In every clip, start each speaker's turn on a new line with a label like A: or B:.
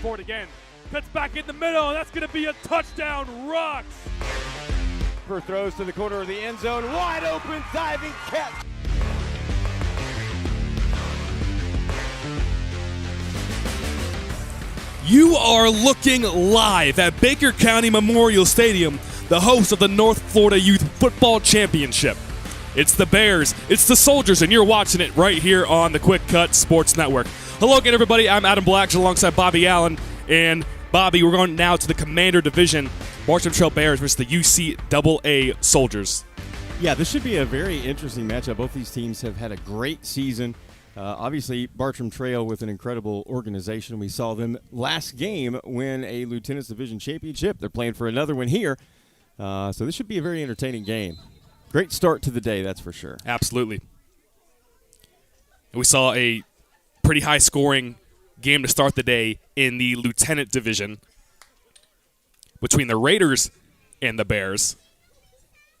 A: for it again. Cuts back in the middle, and that's going to be a touchdown, Rocks.
B: Throws to the corner of the end zone, wide open diving catch.
C: You are looking live at Baker County Memorial Stadium, the host of the North Florida Youth Football Championship. It's the Bears, it's the Soldiers, and you're watching it right here on the QwikCut Sports Network. Hello again, everybody. I'm Adam Black alongside Bobby Allen. And Bobby, we're going now to the Commander Division. Bartram Trail Bears versus the UCAA Soldiers.
B: Yeah, this should be a very interesting matchup. Both these teams have had a great season. Obviously, Bartram Trail with an incredible organization. We saw them last game win a Lieutenant's Division championship. They're playing for another one here. So this should be a very entertaining game. Great start to the day, that's for sure.
C: Absolutely. And we saw a pretty high-scoring game to start the day in the Lieutenant Division between the Raiders and the Bears.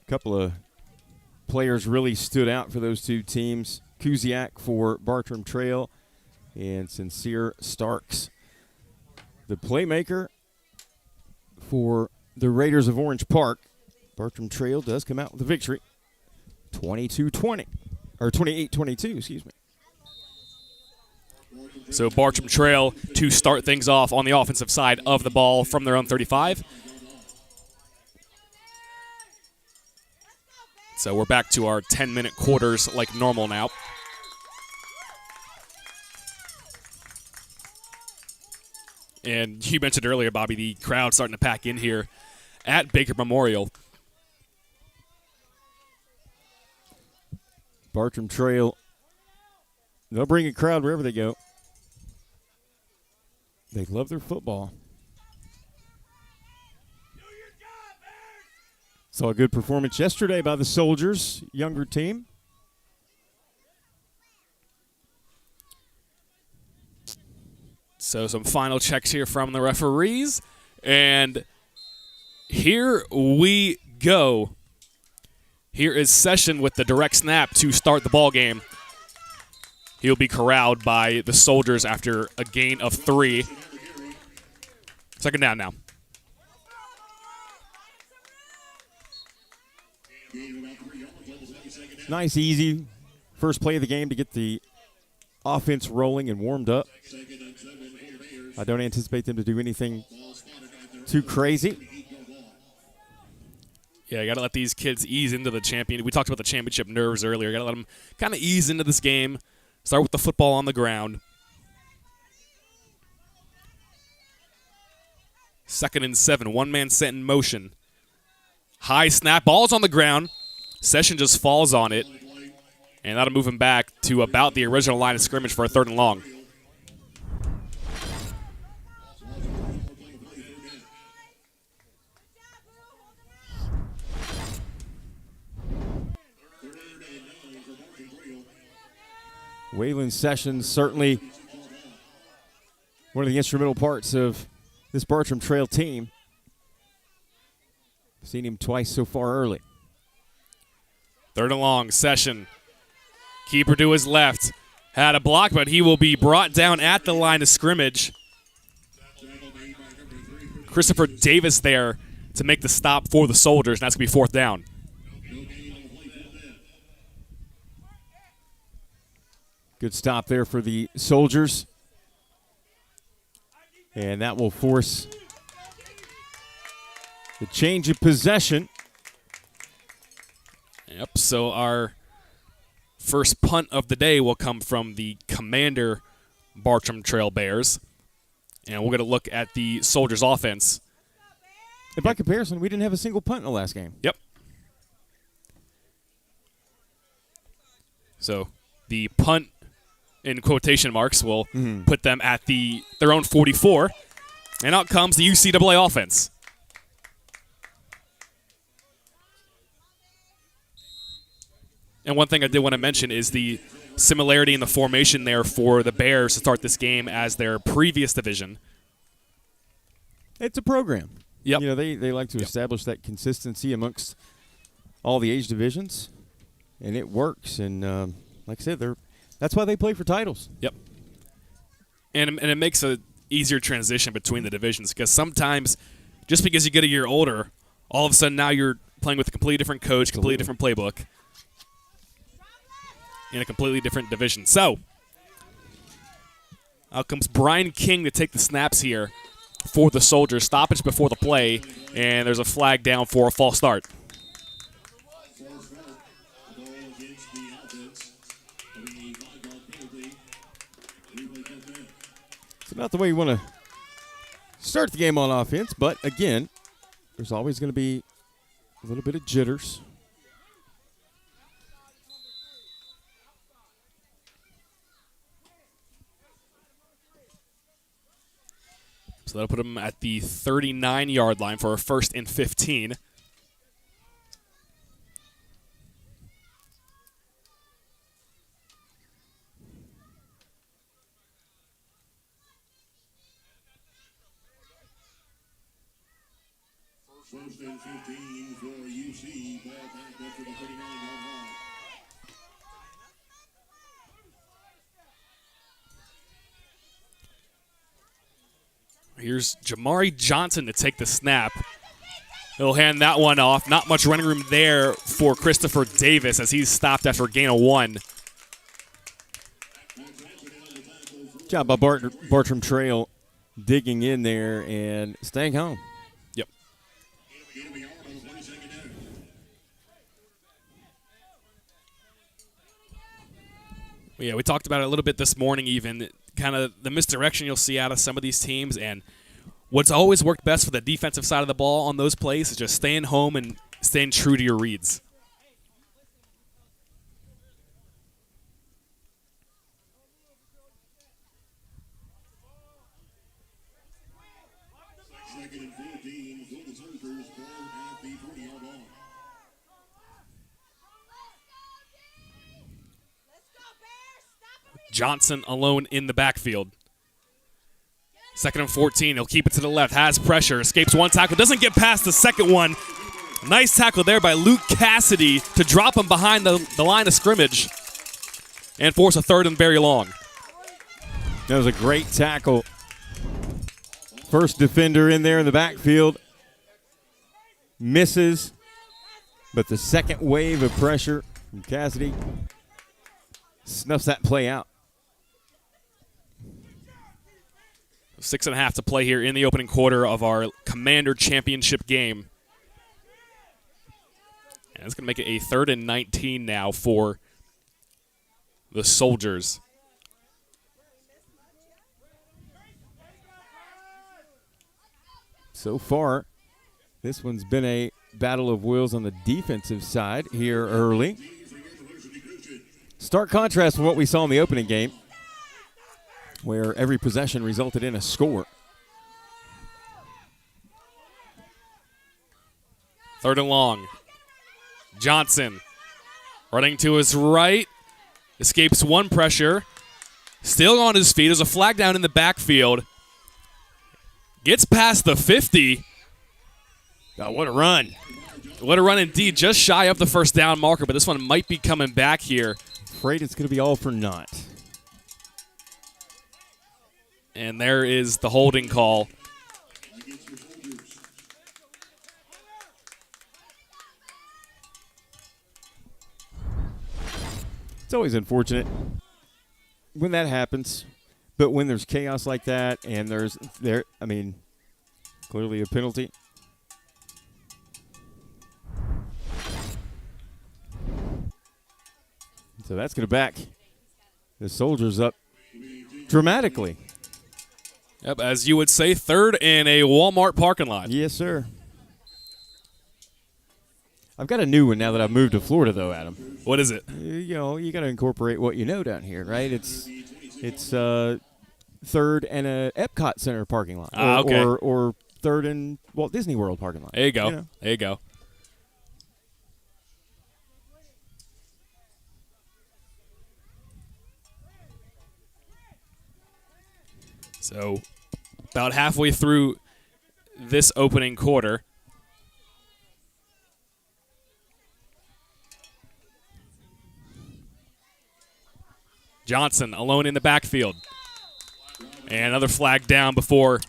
B: A couple of players really stood out for those two teams. QwikCut for Bartram Trail and Sincere Starks, the playmaker for the Raiders of Orange Park. Bartram Trail does come out with a victory, 22-20, or 28-22, excuse me.
C: So Bartram Trail to start things off on the offensive side of the ball from their own 35. So we're back to our 10-minute quarters like normal now. And you mentioned earlier, Bobby, the crowd starting to pack in here at Baker Memorial.
B: Bartram Trail, they'll bring a crowd wherever they go. They love their football. Saw a good performance yesterday by the Soldiers, younger team.
C: So some final checks here from the referees. And here we go. Here is Session with the direct snap to start the ball game. He'll be corralled by the Soldiers after a gain of 3. Second down now.
B: Nice, easy first play of the game to get the offense rolling and warmed up. I don't anticipate them to do anything too crazy.
C: Yeah, you got to let these kids ease into the champion. We talked about the championship nerves earlier. You got to let them kind of ease into this game. Start with the football on the ground. 2nd and 7. One-man set in motion. High snap. Ball's on the ground. Session just falls on it. And that'll move him back to about the original line of scrimmage for a 3rd and long.
B: Waylon Sessions, certainly one of the instrumental parts of this Bartram Trail team. Seen him twice so far early.
C: 3rd and long, Session. Keeper to his left. Had a block, but he will be brought down at the line of scrimmage. Christopher Davis there to make the stop for the Soldiers, and that's going to be 4th down.
B: Good stop there for the Soldiers. And that will force the change of possession.
C: Yep, so our first punt of the day will come from the Commander Bartram Trail Bears. And we're going to look at the Soldiers' offense.
B: And by comparison, we didn't have a single punt in the last game.
C: Yep. So the punt, in quotation marks, will put them at their own 44. And out comes the UCAA offense. And one thing I did want to mention is the similarity in the formation there for the Bears to start this game as their previous division.
B: It's a program.
C: Yep.
B: You know, they like to establish that consistency amongst all the age divisions, and it works. And like I said, that's why they play for titles.
C: Yep. And it makes a easier transition between the divisions, because sometimes just because you get a year older, all of a sudden now you're playing with a completely different coach, completely different playbook, in a completely different division. So, out comes Brian King to take the snaps here for the Soldiers. Stoppage before the play, and there's a flag down for a false start.
B: It's not the way you want to start the game on offense, but again, there's always going to be a little bit of jitters.
C: So that'll put them at the 39-yard line for a 1st and 15.
D: First and 15 for UC. Ball back up to the 39-yard line.
C: Here's Jamari Johnson to take the snap. He'll hand that one off. Not much running room there for Christopher Davis as he's stopped after a gain of 1.
B: Job by Bartram Trail digging in there and staying home.
C: Yep. Yeah, we talked about it a little bit this morning even, kind of the misdirection you'll see out of some of these teams, and what's always worked best for the defensive side of the ball on those plays is just staying home and staying true to your reads.
D: Second and 14 for the Soldiers. Ball at the 40-yard line.
C: Johnson alone in the backfield. 2nd and 14. He'll keep it to the left. Has pressure. Escapes one tackle. Doesn't get past the second one. Nice tackle there by Luke Cassidy to drop him behind the line of scrimmage and force a 3rd and very long.
B: That was a great tackle. First defender in there in the backfield. Misses. But the second wave of pressure from Cassidy snuffs that play out.
C: 6.5 to play here in the opening quarter of our Commander Championship game. And it's going to make it a 3rd and 19 now for the Soldiers.
B: So far, this one's been a battle of wills on the defensive side here early. Stark contrast from what we saw in the opening game, where every possession resulted in a score.
C: 3rd and long. Johnson running to his right. Escapes one pressure. Still on his feet. There's a flag down in the backfield. Gets past the 50.
B: Oh, what a run.
C: What a run indeed. Just shy of the 1st down marker, but this one might be coming back here.
B: Afraid it's going to be all for naught.
C: And there is the holding call.
B: It's always unfortunate when that happens, but when there's chaos like that and clearly a penalty. So that's going to back the Soldiers up dramatically.
C: Yep, as you would say, 3rd in a Walmart parking lot.
B: Yes, sir. I've got a new one now that I've moved to Florida, though, Adam.
C: What is it?
B: You got to incorporate what you know down here, right? It's 3rd and a Epcot Center parking lot,
C: okay.
B: or 3rd and Walt Disney World parking lot.
C: There you go.
B: You know?
C: There you go. So, about halfway through this opening quarter. Johnson alone in the backfield. And another flag down before.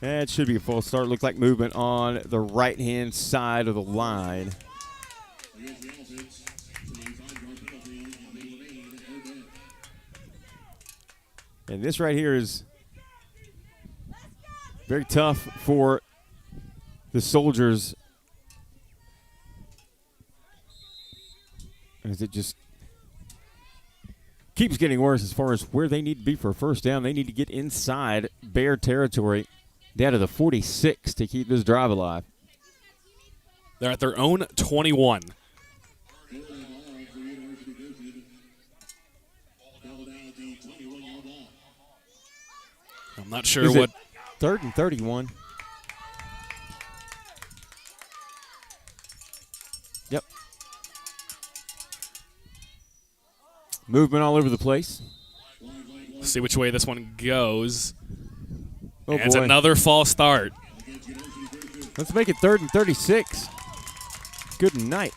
B: That should be a false start. Looked like movement on the right-hand side of the line. And this right here is very tough for the Soldiers, as it just keeps getting worse as far as where they need to be for a first down. They need to get inside Bear territory down to the 46 to keep this drive alive.
C: They're at their own 21. I'm not sure
B: Is
C: what.
B: it 3rd and 31. Yep. Movement all over the place.
C: See which way this one goes.
B: Oh,
C: and it's
B: boy.
C: another false start.
B: Let's make it 3rd and 36. Good night.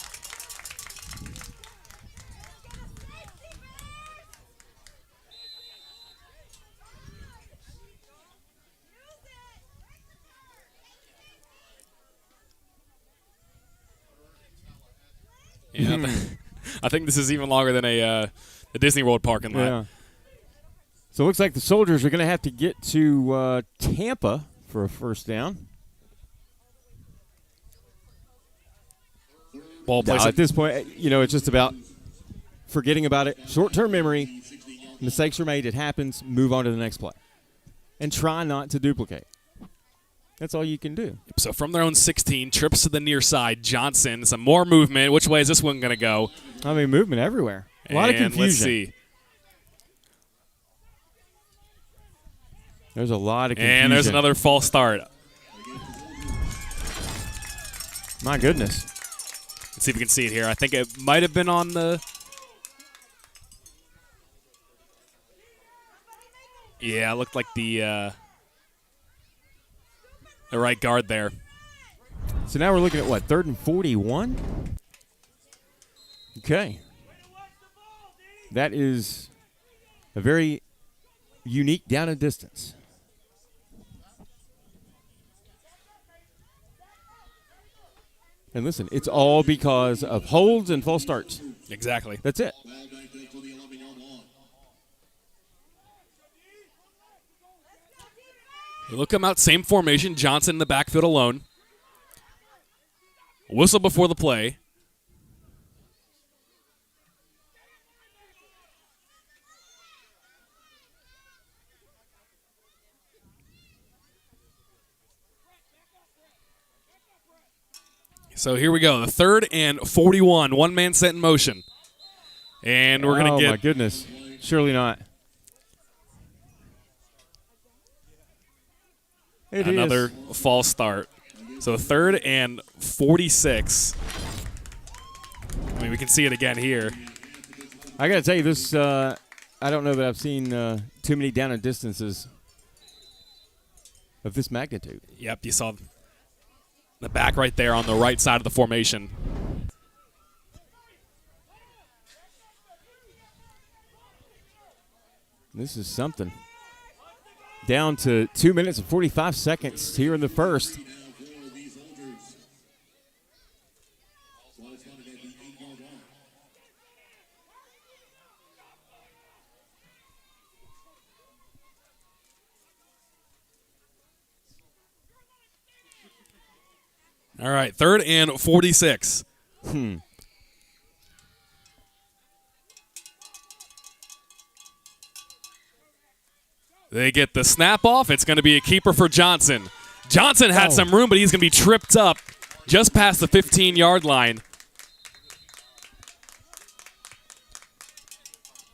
C: Yeah, I think this is even longer than a Disney World parking lot.
B: Yeah. So it looks like the Soldiers are going to have to get to Tampa for a first down.
C: Ball plays
B: At this point, it's just about forgetting about it. Short-term memory. Mistakes are made. It happens. Move on to the next play. And try not to duplicate. That's all you can do.
C: So from their own 16, trips to the near side. Johnson, some more movement. Which way is this one going to go?
B: I mean, movement everywhere. A lot of confusion.
C: Let's see.
B: There's a lot of confusion.
C: And there's another false start.
B: My goodness.
C: Let's see if we can see it here. I think it might have been on the. Yeah, it looked like the right guard there.
B: So now we're looking at what, 3rd and 41? Okay. That is a very unique down and distance. And listen, it's all because of holds and false starts.
C: Exactly.
B: That's it.
C: They'll come out, same formation. Johnson in the backfield alone. Whistle before the play. So here we go. The 3rd and 41. One man set in motion. And we're going to get.
B: Oh, my goodness. Surely not. It
C: Another
B: is.
C: false start. So 3rd and 46. I mean, we can see it again here.
B: I got to tell you, this, I don't know that I've seen too many down and distances of this magnitude.
C: Yep, you saw the back right there on the right side of the formation.
B: This is something. Down to 2 minutes and 45 seconds here in the first.
C: All right, 3rd and 46. They get the snap off. It's going to be a keeper for Johnson. Johnson had some room, but he's going to be tripped up just past the 15-yard line.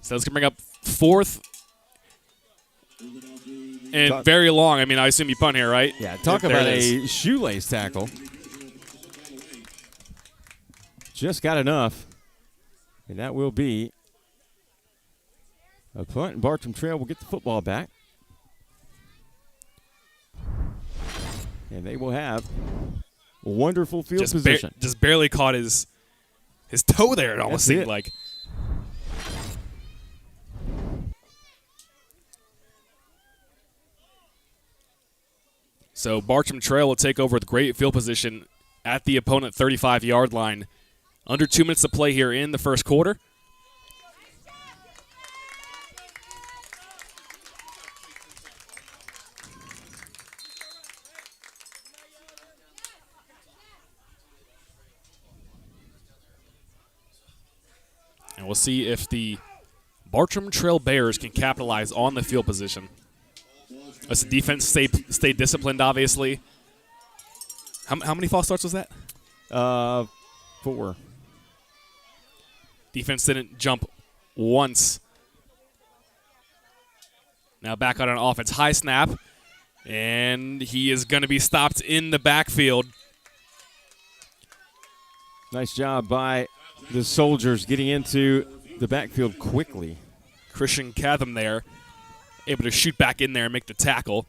C: So it's going to bring up 4th and very long. I mean, I assume you punt here, right?
B: Yeah, talk
C: There
B: about
C: it is.
B: a shoelace tackle. Just got enough. And that will be a punt, and Bartram Trail will get the football back. And they will have a wonderful field position.
C: Just barely caught his toe there, it almost seemed like. So Bartram Trail will take over with great field position at the opponent 35-yard line. Under 2 minutes to play here in the first quarter. And we'll see if the Bartram Trail Bears can capitalize on the field position. As the defense stay disciplined, obviously. How many false starts was that?
B: 4.
C: Defense didn't jump once. Now back on an offense. High snap. And he is going to be stopped in the backfield.
B: Nice job by the Soldiers getting into the backfield quickly.
C: Christian Catham there, able to shoot back in there and make the tackle.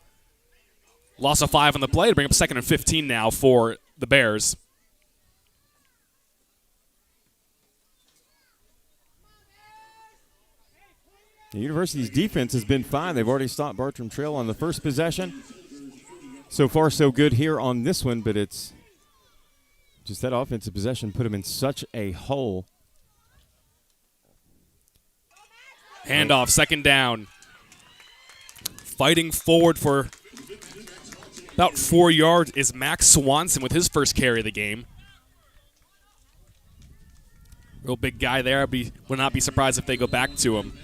C: Loss of 5 on the play to bring up 2nd and 15 now for the Bears.
B: The University's defense has been fine. They've already stopped Bartram Trail on the first possession. So far, so good here on this one, but it's just that offensive possession put them in such a hole.
C: Handoff, 2nd down. Fighting forward for about 4 yards is Max Swanson with his first carry of the game. Real big guy there. Would not be surprised if they go back to him.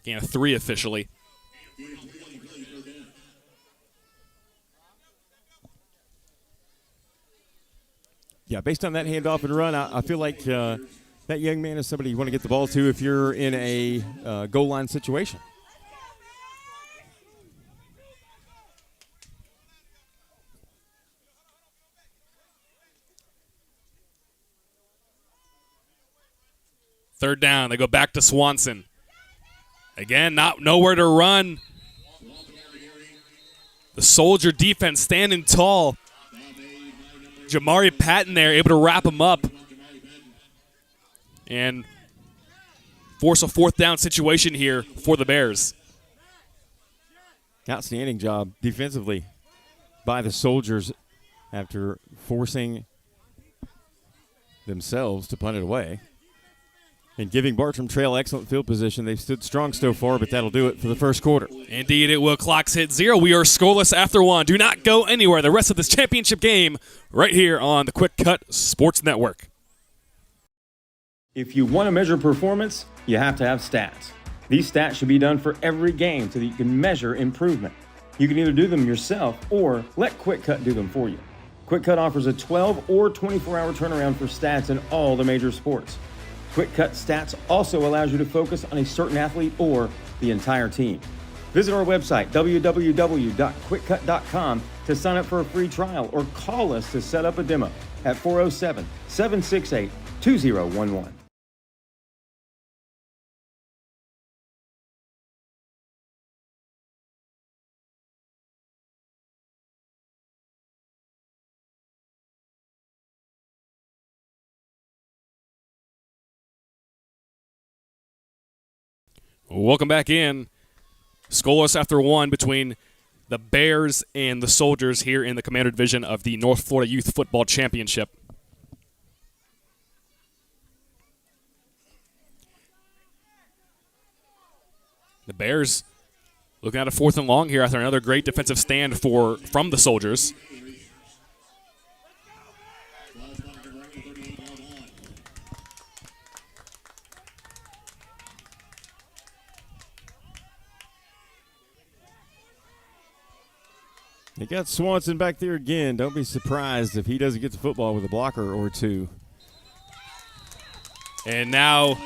C: Gain of 3 officially.
B: Yeah, based on that handoff and run, I feel like that young man is somebody you want to get the ball to if you're in a goal line situation.
C: Third down, they go back to Swanson. Again, nowhere to run. The Soldier defense standing tall. Jamari Patton there, able to wrap him up and force a 4th down situation here for the Bears.
B: Outstanding job defensively by the Soldiers after forcing themselves to punt it away. And giving Bartram Trail excellent field position. They've stood strong so far, but that'll do it for the first quarter.
C: Indeed, it will. Clocks hit 0. We are scoreless after 1. Do not go anywhere. The rest of this championship game right here on the QwikCut Sports Network.
E: If you want to measure performance, you have to have stats. These stats should be done for every game so that you can measure improvement. You can either do them yourself or let QwikCut do them for you. QwikCut offers a 12 or 24-hour turnaround for stats in all the major sports. QwikCut Stats also allows you to focus on a certain athlete or the entire team. Visit our website, www.QwikCut.com, to sign up for a free trial or call us to set up a demo at 407-768-2011.
C: Welcome back in. Scoreless after 1 between the Bears and the Soldiers here in the Commander Division of the North Florida Youth Football Championship. The Bears looking at a 4th and long here after another great defensive stand from the Soldiers.
B: They got Swanson back there again. Don't be surprised if he doesn't get the football with a blocker or 2.
C: And now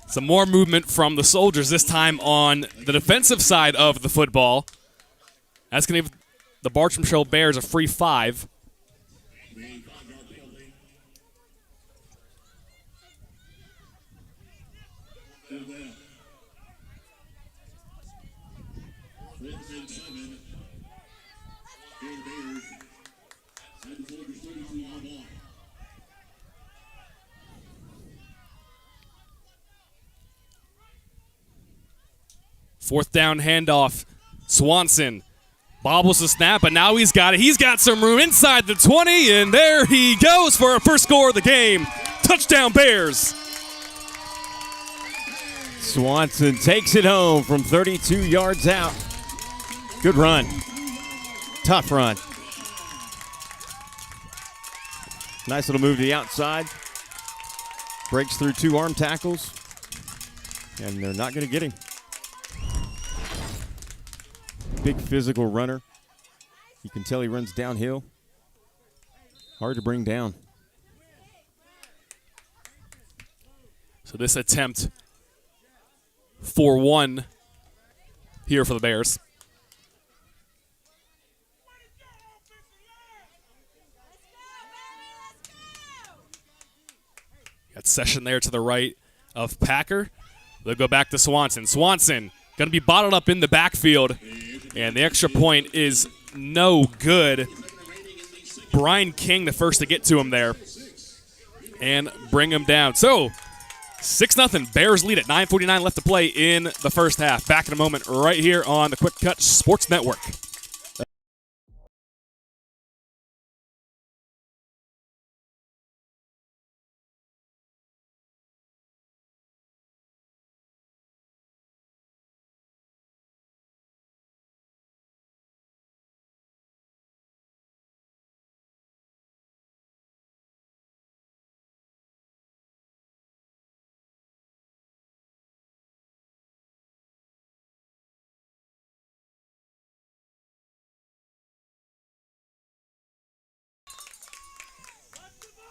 C: some more movement from the Soldiers, this time on the defensive side of the football. That's going to give the Bartram Trail Bears a free 5. Fourth down handoff Swanson bobbles the snap, but now he's got it. He's got some room inside the 20, and there he goes for a first score of the game. Touchdown, Bears.
B: Swanson takes it home from 32 yards out. Good run. Tough run. Nice little move to the outside. Breaks through 2 arm tackles. And they're not going to get him. Big physical runner. You can tell he runs downhill. Hard to bring down.
C: So this attempt for 1 here for the Bears. Got Session there to the right of Packer. They'll go back to Swanson. Swanson going to be bottled up in the backfield, and the extra point is no good. Brian King the first to get to him there and bring him down. So 6-0. Bears lead at 9:49 left to play in the first half. Back in a moment right here on the QwikCut Sports Network.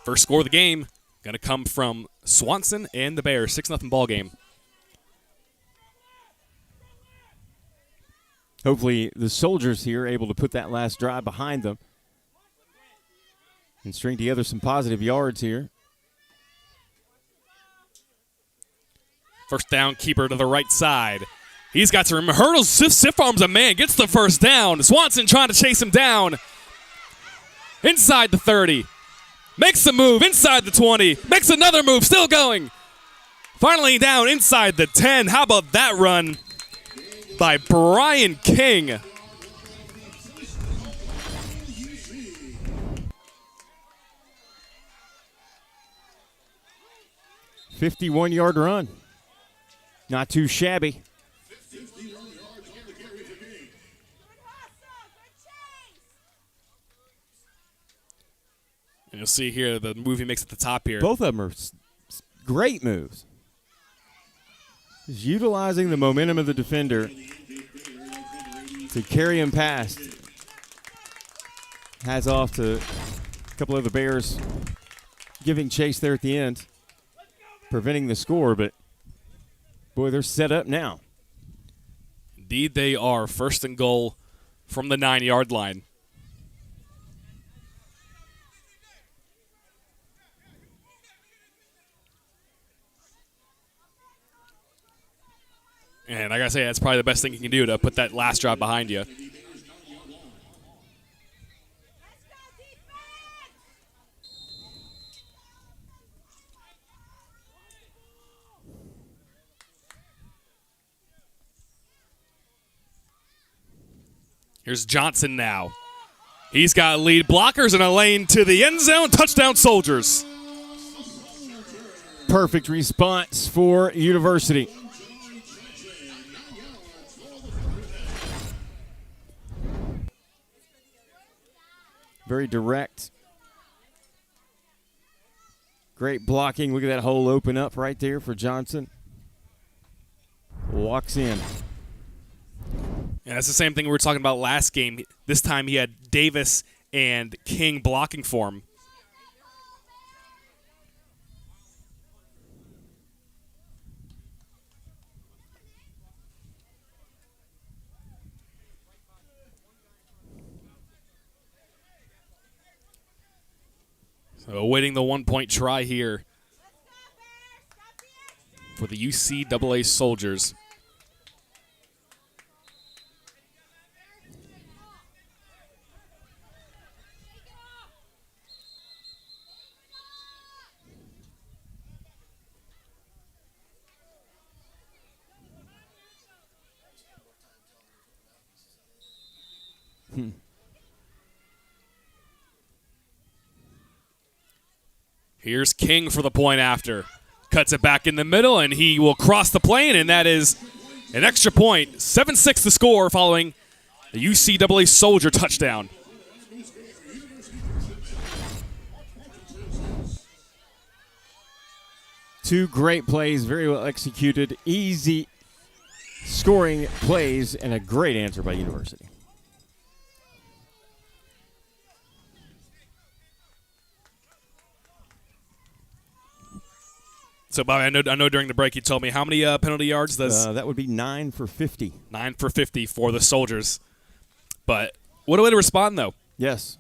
C: First score of the game going to come from Swanson and the Bears. 6-0 ball game.
B: Hopefully the Soldiers here are able to put that last drive behind them and string together some positive yards here.
C: First down, keeper to the right side. He's got to remember, hurdles, stiff arms a man, gets the first down. Swanson trying to chase him down. Inside the 30. Makes a move inside the 20. Makes another move, still going. Finally down inside the 10. How about that run by Brian King?
B: $51-yard run. Not too shabby.
C: And you'll see here the move he makes at the top here.
B: Both of them are great moves. Just utilizing the momentum of the defender to carry him past. Has off to a couple of the Bears giving chase there at the end, preventing the score, but boy, they're set up now.
C: Indeed they are. First and goal from the 9-yard line. And like I say, that's probably the best thing you can do to put that last drive behind you. Here's Johnson now. He's got lead blockers in a lane to the end zone. Touchdown, Soldiers.
B: Perfect response for University. Very direct. Great blocking. Look at that hole open up right there for Johnson. Walks in.
C: And that's the same thing we were talking about last game. This time he had Davis and King blocking for him. So awaiting the one-point try here for the UCAA Soldiers. Here's King for the point after. Cuts it back in the middle, and he will cross the plane, and that is an extra point. 7-6 the score following the UCAA Soldier touchdown.
B: Two great plays, very well executed, easy scoring plays, and a great answer by University.
C: So, Bobby, I know during the break you told me how many penalty yards does
B: that would be 9 for 50.
C: 9 for 50 for the Soldiers. But what a way to respond, though.
B: Yes.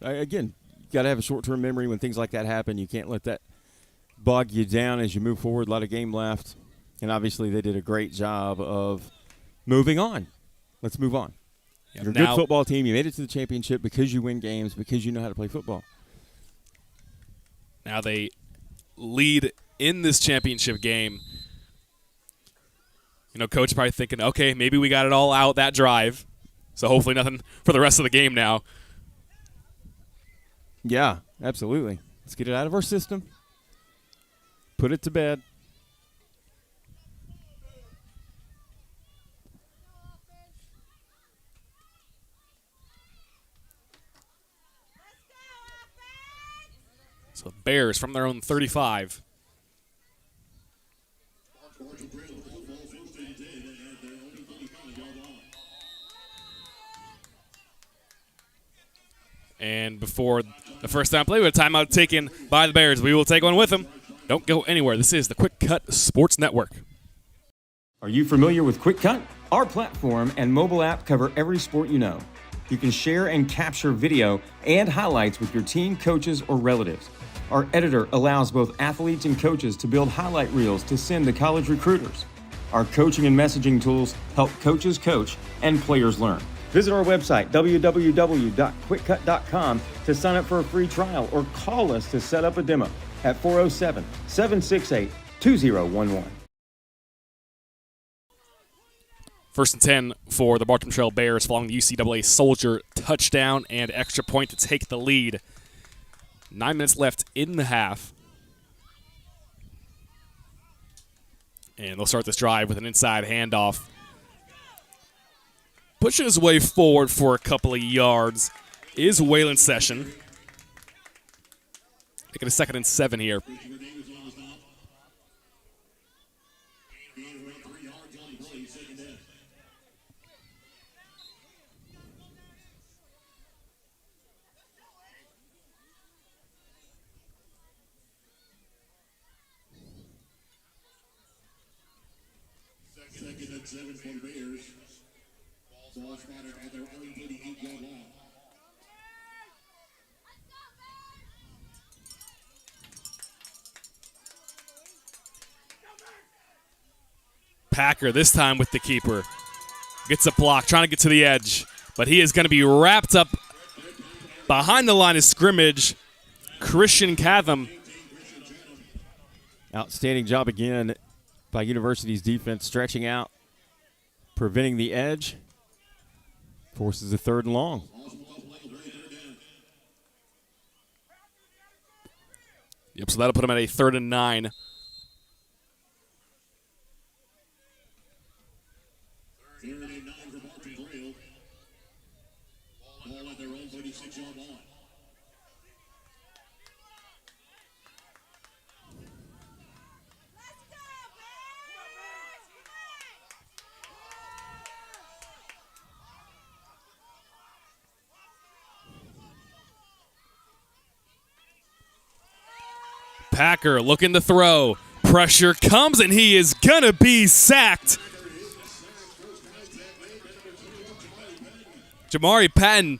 B: Again, you got to have a short-term memory when things like that happen. You can't let that bog you down as you move forward. A lot of game left. And obviously they did a great job of moving on. Let's move on.
C: Yep.
B: You're a good football team. You made it to the championship because you win games, because you know how to play football.
C: Now they lead in this championship game. You know, coach probably thinking, okay, maybe we got it all out that drive. So hopefully nothing for the rest of the game now.
B: Yeah, absolutely. Let's get it out of our system. Put it to bed.
C: So the Bears from their own 35. And before the first down play, we have a timeout taken by the Bears. We will take one with them. Don't go anywhere. This is the QwikCut Sports Network.
E: Are you familiar with QwikCut? Our platform and mobile app cover every sport you know. You can share and capture video and highlights with your team, coaches, or relatives. Our editor allows both athletes and coaches to build highlight reels to send to college recruiters. Our coaching and messaging tools help coaches coach and players learn. Visit our website, www.QwikCut.com, to sign up for a free trial or call us to set up a demo at 407-768-2011.
C: First and 10 for the Bartram Trail Bears following the UCAA Soldier touchdown and extra point to take the lead. 9 minutes left in the half. And they'll start this drive with an inside handoff. Pushing his way forward for a couple of yards is Waylon Session. Making a 2nd and 7 here.
D: Second and 7 for the Bears. Ball spotted at their own 38-yard line.
C: Packer this time with the keeper. Gets a block, trying to get to the edge. But he is going to be wrapped up behind the line of scrimmage. Christian Catham.
B: Outstanding job again by University's defense, stretching out, preventing the edge. Forces a 3rd and long.
C: Yep, so that'll put him at a 3rd and 9.
D: Third and 9 for Bartram Trail. Ball at their own 36-yard line.
C: Packer looking to throw. Pressure comes, and he is going to be sacked. Jamari Patton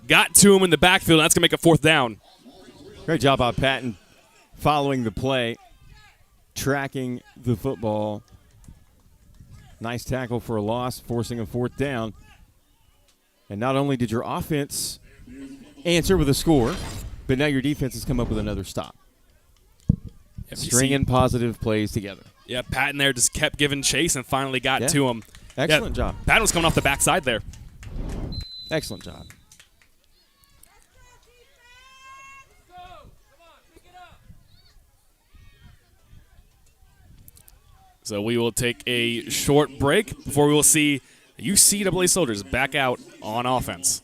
C: got to him in the backfield, and that's going to make a 4th down.
B: Great job by Patton following the play, tracking the football. Nice tackle for a loss, forcing a 4th down. And not only did your offense answer with a score, but now your defense has come up with another stop.
C: Yep,
B: Stringing positive plays together.
C: Yeah, Patton there just kept giving chase and finally got to him.
B: Excellent job.
C: Patton was coming off the backside there.
B: Excellent job.
C: So we will take a short break before we will see UCAA Soldiers back out on offense.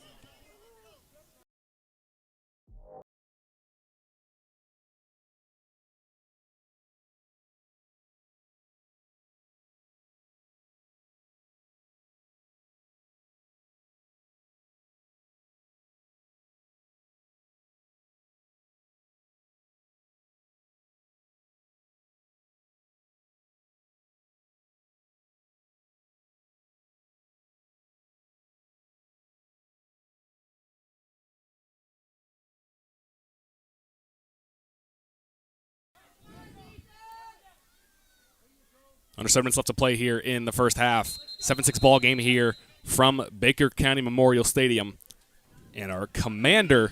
C: Under 7 minutes left to play here in the first half. 7-6 ball game here from Baker County Memorial Stadium. And our Commander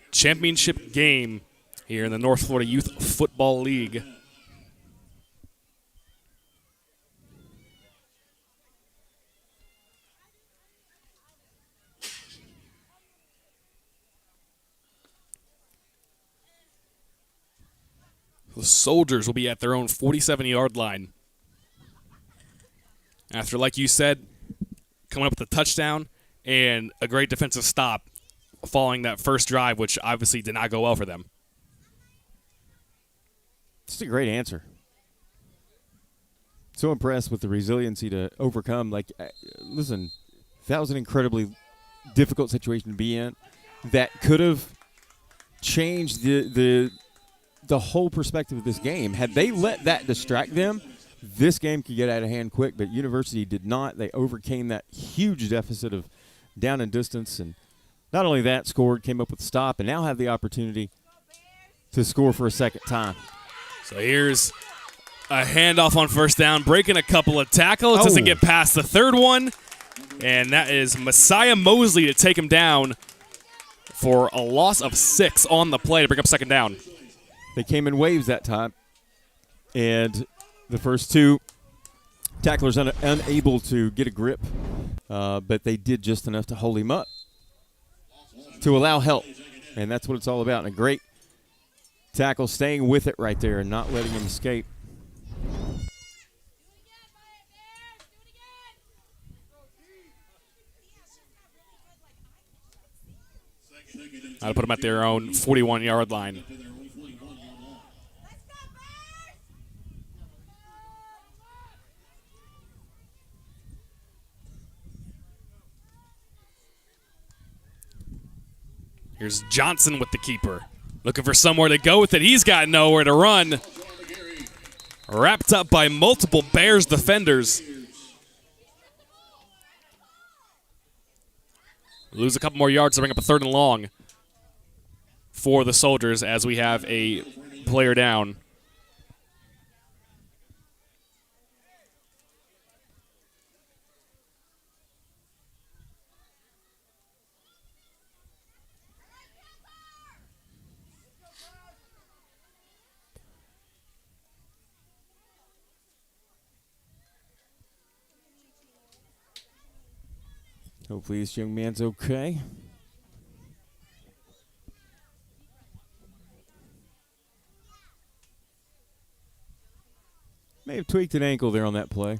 C: Championship game here in the North Florida Youth Football League. The Soldiers will be at their own 47-yard line. After, like you said, coming up with a touchdown and a great defensive stop following that first drive, which obviously did not go well for them.
B: It's a great answer. So impressed with the resiliency to overcome. Like, listen, that was an incredibly difficult situation to be in that could have changed the whole perspective of this game. Had they let that distract them, this game could get out of hand quick, but University did not. They overcame that huge deficit of down and distance, and not only that, scored, came up with a stop, and now have the opportunity to score for a second time.
C: So here's a handoff on first down, breaking a couple of tackles. Doesn't get past the third one, and that is Messiah Mosley to take him down for a loss of 6 on the play to bring up second down.
B: They came in waves that time, and the first two tacklers unable to get a grip, but they did just enough to hold him up, to allow help, and that's what it's all about. And a great tackle, staying with it right there and not letting him escape.
C: I'll put them at their own 41-yard line. Here's Johnson with the keeper. Looking for somewhere to go with it. He's got nowhere to run. Wrapped up by multiple Bears defenders. Lose a couple more yards to bring up a 3rd and long for the Soldiers as we have a player down.
B: Hopefully this young man's okay. May have tweaked an ankle there on that play.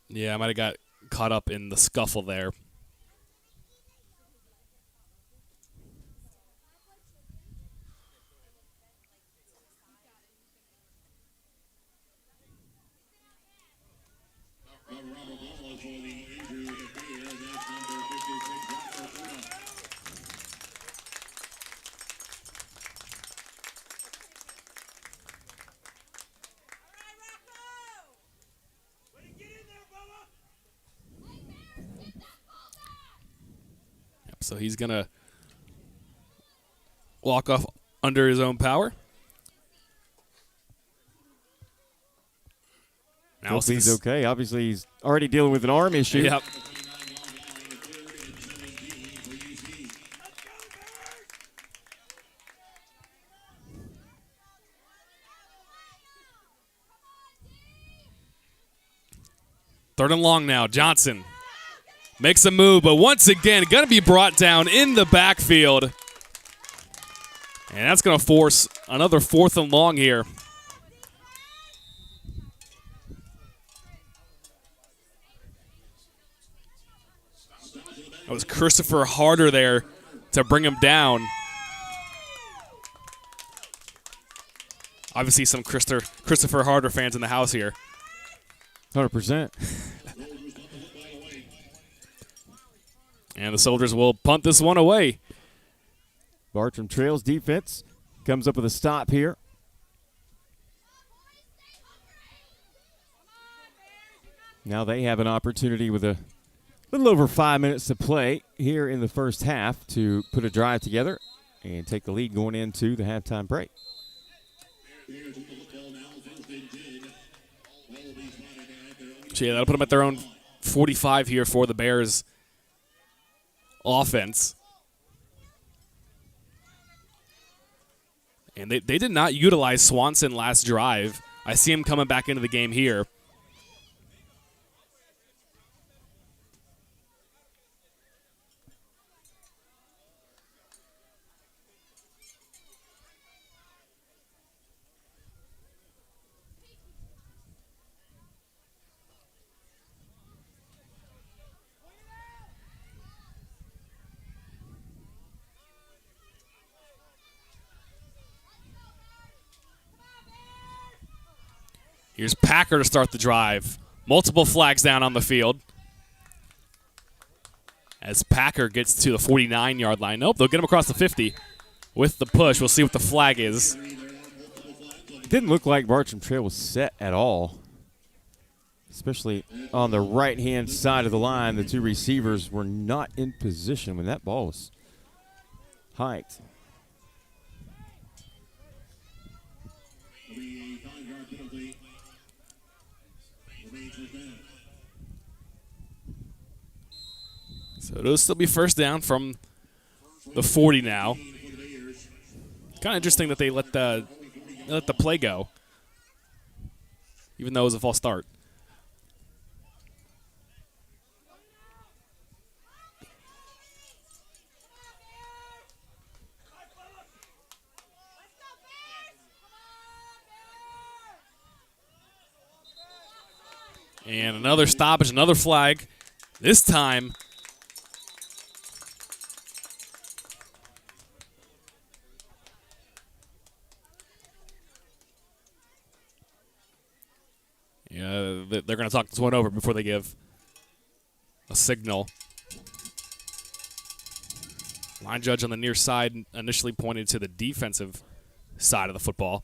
C: Yeah, I might have got caught up in the scuffle there. So he's going to walk off under his own power.
B: Now he's okay. Obviously, he's already dealing with an arm issue.
C: Yep. Third and long now. Johnson makes a move, but once again, going to be brought down in the backfield. And that's going to force another 4th and long here. was Christopher Harder there to bring him down. Obviously some Christopher Harder fans in the house here.
B: 100%.
C: And the Soldiers will punt this one away.
B: Bartram Trail's defense comes up with a stop here. Now they have an opportunity with a little over 5 minutes to play here in the first half to put a drive together and take the lead going into the halftime break.
C: So yeah, that'll put them at their own 45 here for the Bears offense. And they did not utilize Swanson last drive. I see him coming back into the game here. Here's Packer to start the drive. Multiple flags down on the field. As Packer gets to the 49-yard line. Nope, they'll get him across the 50 with the push. We'll see what the flag is.
B: It didn't look like Bartram Trail was set at all, especially on the right-hand side of the line. The two receivers were not in position when that ball was hiked.
C: So it'll still be first down from the 40 now. Kind of interesting that they let the play go, even though it was a false start. And another stoppage, another flag. This time, they're going to talk this one over before they give a signal. Line judge on the near side initially pointed to the defensive side of the football.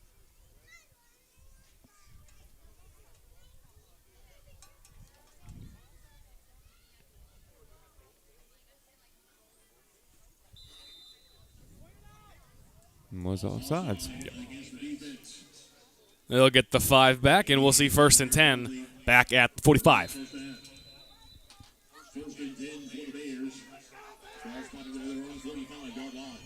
B: Was offsides.
C: Yep. They'll get the 5 back, and we'll see 1st and 10 back at 45.
D: 1st and 10 for the Bears. Ball spotted over their own 45-yard line.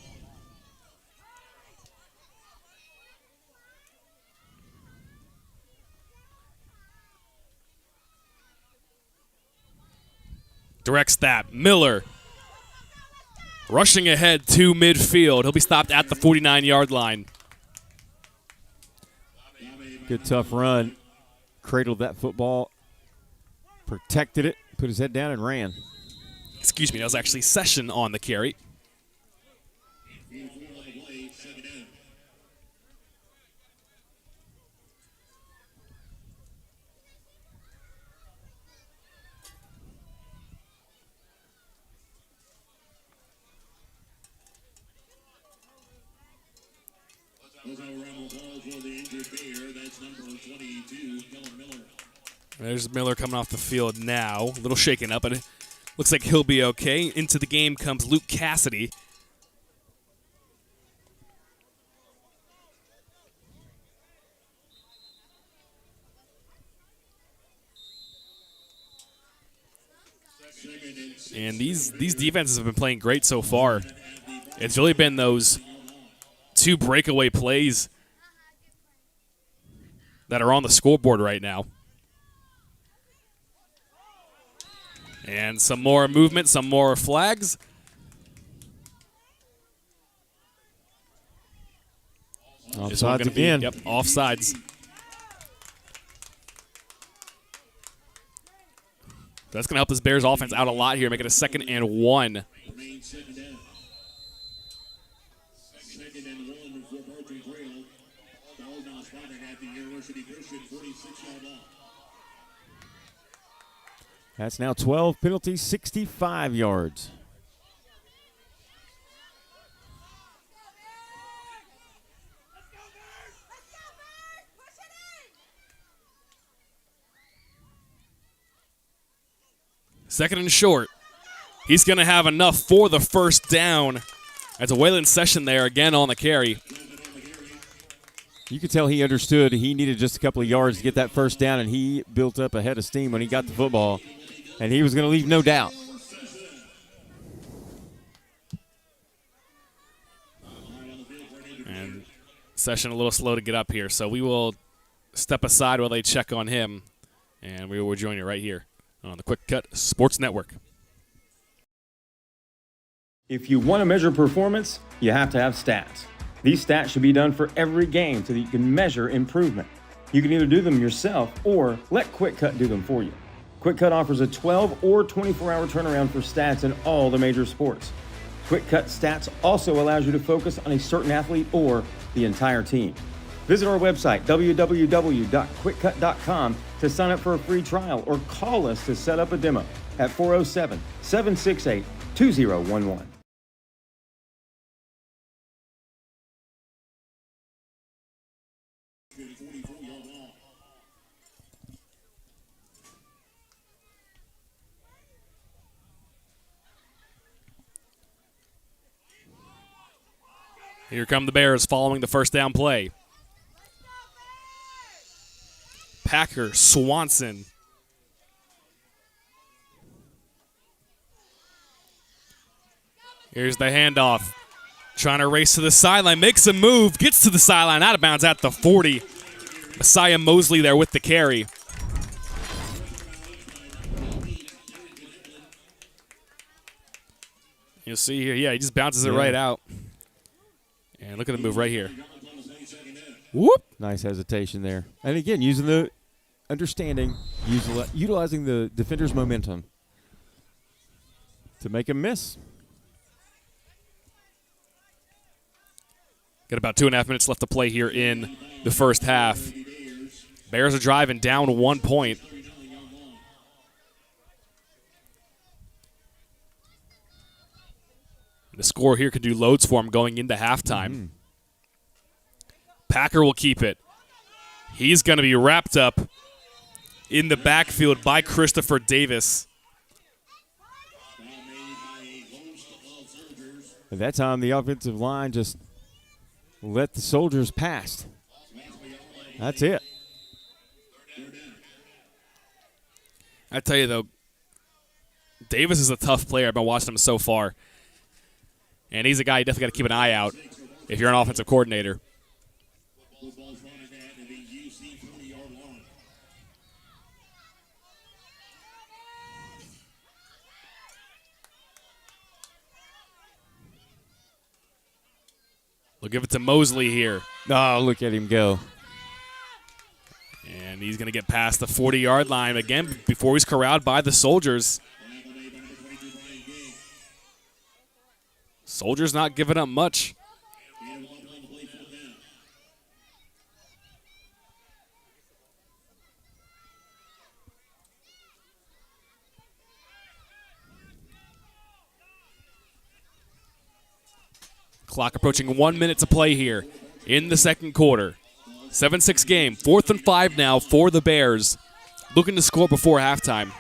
C: Directs that. Miller rushing ahead to midfield. He'll be stopped at the 49-yard line.
B: Good tough run. Cradled that football, protected it, put his head down, and ran.
C: Excuse me, that was actually Session on the carry. There's Miller coming off the field now. A little shaken up, but it looks like he'll be okay. Into the game comes Luke Cassidy. And these defenses have been playing great so far. It's really been those 2 breakaway plays that are on the scoreboard right now. And some more movement, some more flags.
B: Offsides again.
C: Yep, offsides. That's going to help this Bears offense out a lot here, make it a 2nd and 1.
D: Remains second down. 2nd and 1 for Bartram Trail. Ball now spotted at the University Christian 46-yard line.
B: That's now 12 penalties, 65 yards.
C: Second and short. He's going to have enough for the first down. That's a Waylon Session there again on the carry.
B: You could tell he understood he needed just a couple of yards to get that first down, and he built up a head of steam when he got the football, and he was going to leave no doubt.
C: And Session a little slow to get up here, so we will step aside while they check on him, and we will rejoin you right here on the Quick Cut Sports Network.
E: If you want to measure performance, you have to have stats. These stats should be done for every game so that you can measure improvement. You can either do them yourself or let QwikCut do them for you. QwikCut offers a 12 or 24-hour turnaround for stats in all the major sports. QwikCut Stats also allows you to focus on a certain athlete or the entire team. Visit our website, www.QwikCut.com, to sign up for a free trial or call us to set up a demo at 407-768-2011.
C: Here come the Bears following the first down play. Packer, Swanson. Here's the handoff. Trying to race to the sideline, makes a move, gets to the sideline, out of bounds at the 40. Messiah Mosley there with the carry. You'll see here, yeah, he just bounces it right out. And look at the move right here. Whoop!
B: Nice hesitation there. And again, using the understanding, utilizing the defender's momentum to make him miss.
C: Got about 2.5 minutes left to play here in the first half. Bears are driving down 1 point. The score here could do loads for him going into halftime. Packer will keep it. He's going to be wrapped up in the backfield by Christopher Davis.
B: At that time, the offensive line just let the Soldiers pass. That's it.
C: I tell you, though, Davis is a tough player. I've been watching him so far. And he's a guy you definitely got to keep an eye out if you're an offensive coordinator. We'll give it to Mosley here.
B: Oh, look at him go.
C: And he's going to get past the 40-yard line again before he's corralled by the Soldiers. Soldiers not giving up much. Clock approaching 1 minute to play here in the second quarter. 7-6 game, 4th and 5 now for the Bears. Looking to score before halftime.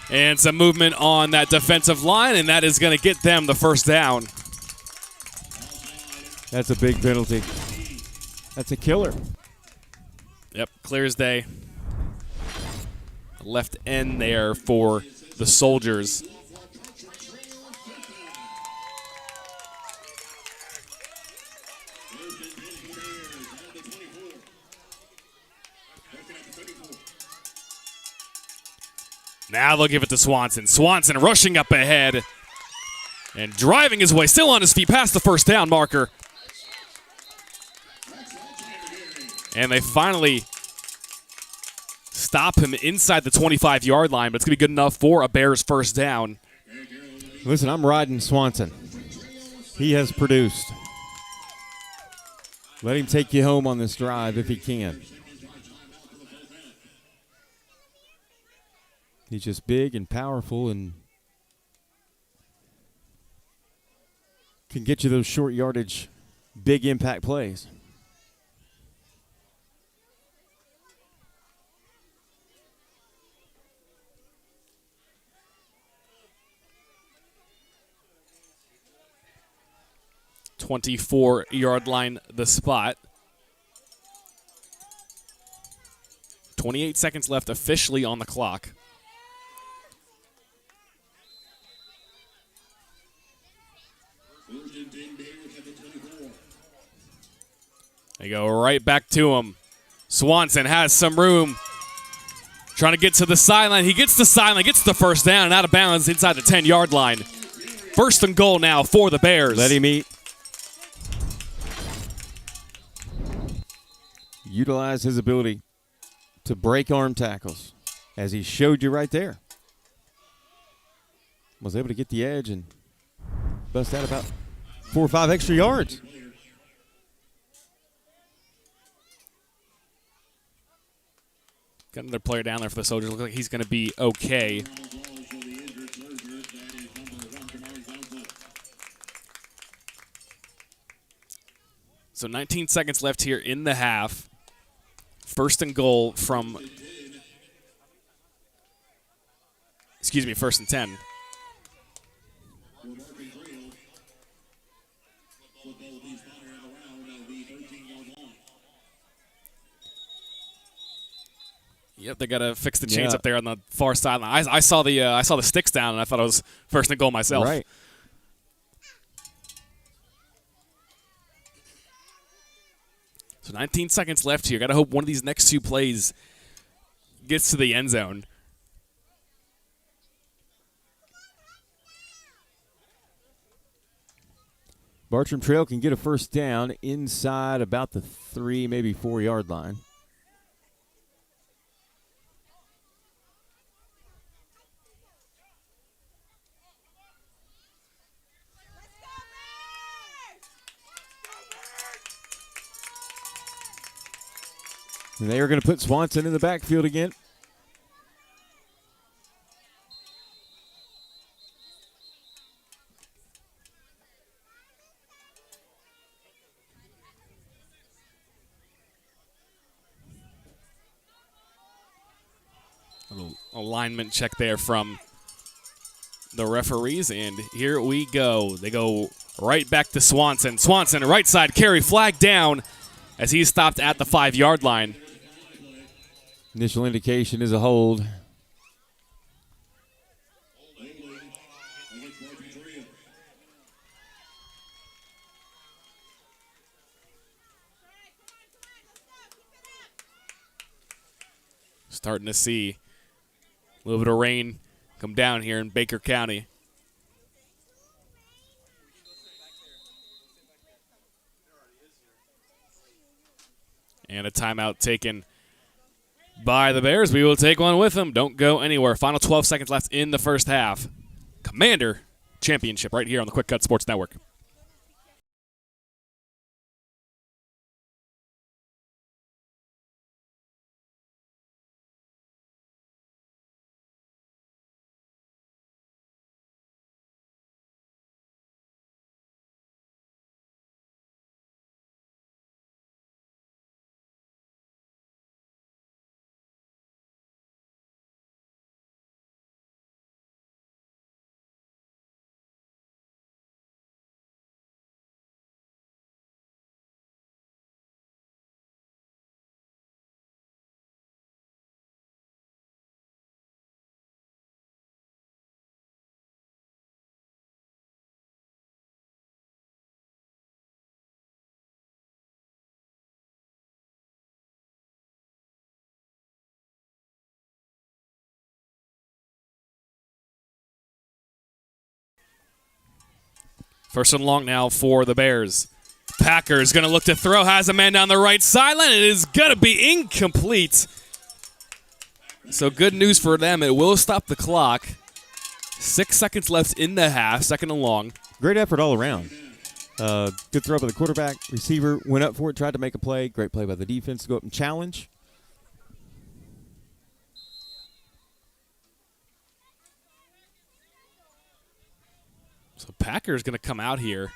C: And some movement on that defensive line, and that is going to get them the first down.
B: That's a big penalty. That's a killer.
C: Yep, clear as day. Left end there for the Soldiers. Now they'll give it to Swanson. Swanson rushing up ahead. And driving his way, still on his feet, past the first down marker. And they finally stop him inside the 25-yard line, but it's going to be good enough for a Bears first down.
B: Listen, I'm riding Swanson. He has produced. Let him take you home on this drive if he can. He's just big and powerful and can get you those short yardage, big impact plays.
C: .24-yard line, the spot. 28 seconds left officially on the clock. They go right back to him. Swanson has some room. Trying to get to the sideline. He gets the sideline, gets the first down, and out of bounds inside the 10-yard line. First and goal now for the Bears.
B: Let him eat. Utilize his ability to break arm tackles, as he showed you right there. Was able to get the edge and bust out about 4 or 5 extra yards.
C: Got another player down there for the Soldiers. Looks like he's going to be okay. So 19 seconds left here in the half. First and goal from, first and 10. Yep, they got to fix the chains up there on the far sideline. I saw the sticks down, and I thought it was first and goal myself.
B: Right.
C: So 19 seconds left here. Got to hope one of these next 2 plays gets to the end zone.
B: Bartram Trail can get a first down inside about the 3, maybe 4-yard line. And they are going to put Swanson in the backfield again.
C: Little alignment check there from the referees, and here we go. They go right back to Swanson. Swanson, right side carry, flag down as he's stopped at the 5-yard line.
B: Initial indication is a hold.
C: Starting to see a little bit of rain come down here in Baker County. And a timeout taken by the Bears. We will take one with them. Don't go anywhere. Final 12 seconds left in the first half. Commander Championship right here on the QwikCut Sports Network. First and long now for the Bears. Packers going to look to throw, has a man down the right sideline. It is going to be incomplete. So good news for them. It will stop the clock. 6 seconds left in the half, second and long.
B: Great effort all around. Good throw by the quarterback. Receiver went up for it, tried to make a play. Great play by the defense to go up and challenge.
C: So Packers going to come out here.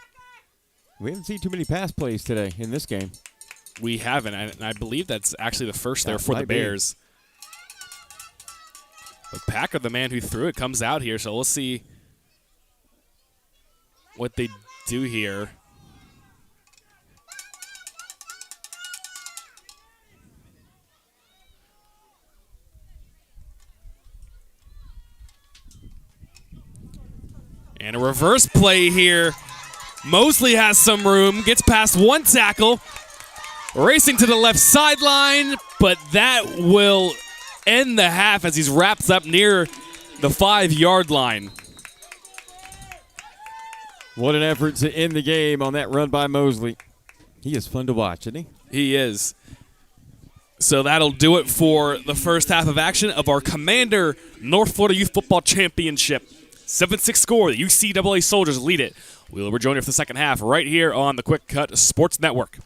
B: We haven't seen too many pass plays today in this game.
C: We haven't, and I believe that's actually the first there for the Bears. But Packer, the man who threw it, comes out here, so we'll see what they do here. And a reverse play here. Mosley has some room, gets past one tackle, racing to the left sideline, but that will end the half as he's wrapped up near the 5-yard line.
B: What an effort to end the game on that run by Mosley. He is fun to watch, isn't he?
C: He is. So that'll do it for the first half of action of our Commander North Florida Youth Football Championship. 7-6 score. The UCAA Soldiers lead it. We'll rejoin you for the second half right here on the QwikCut Sports Network.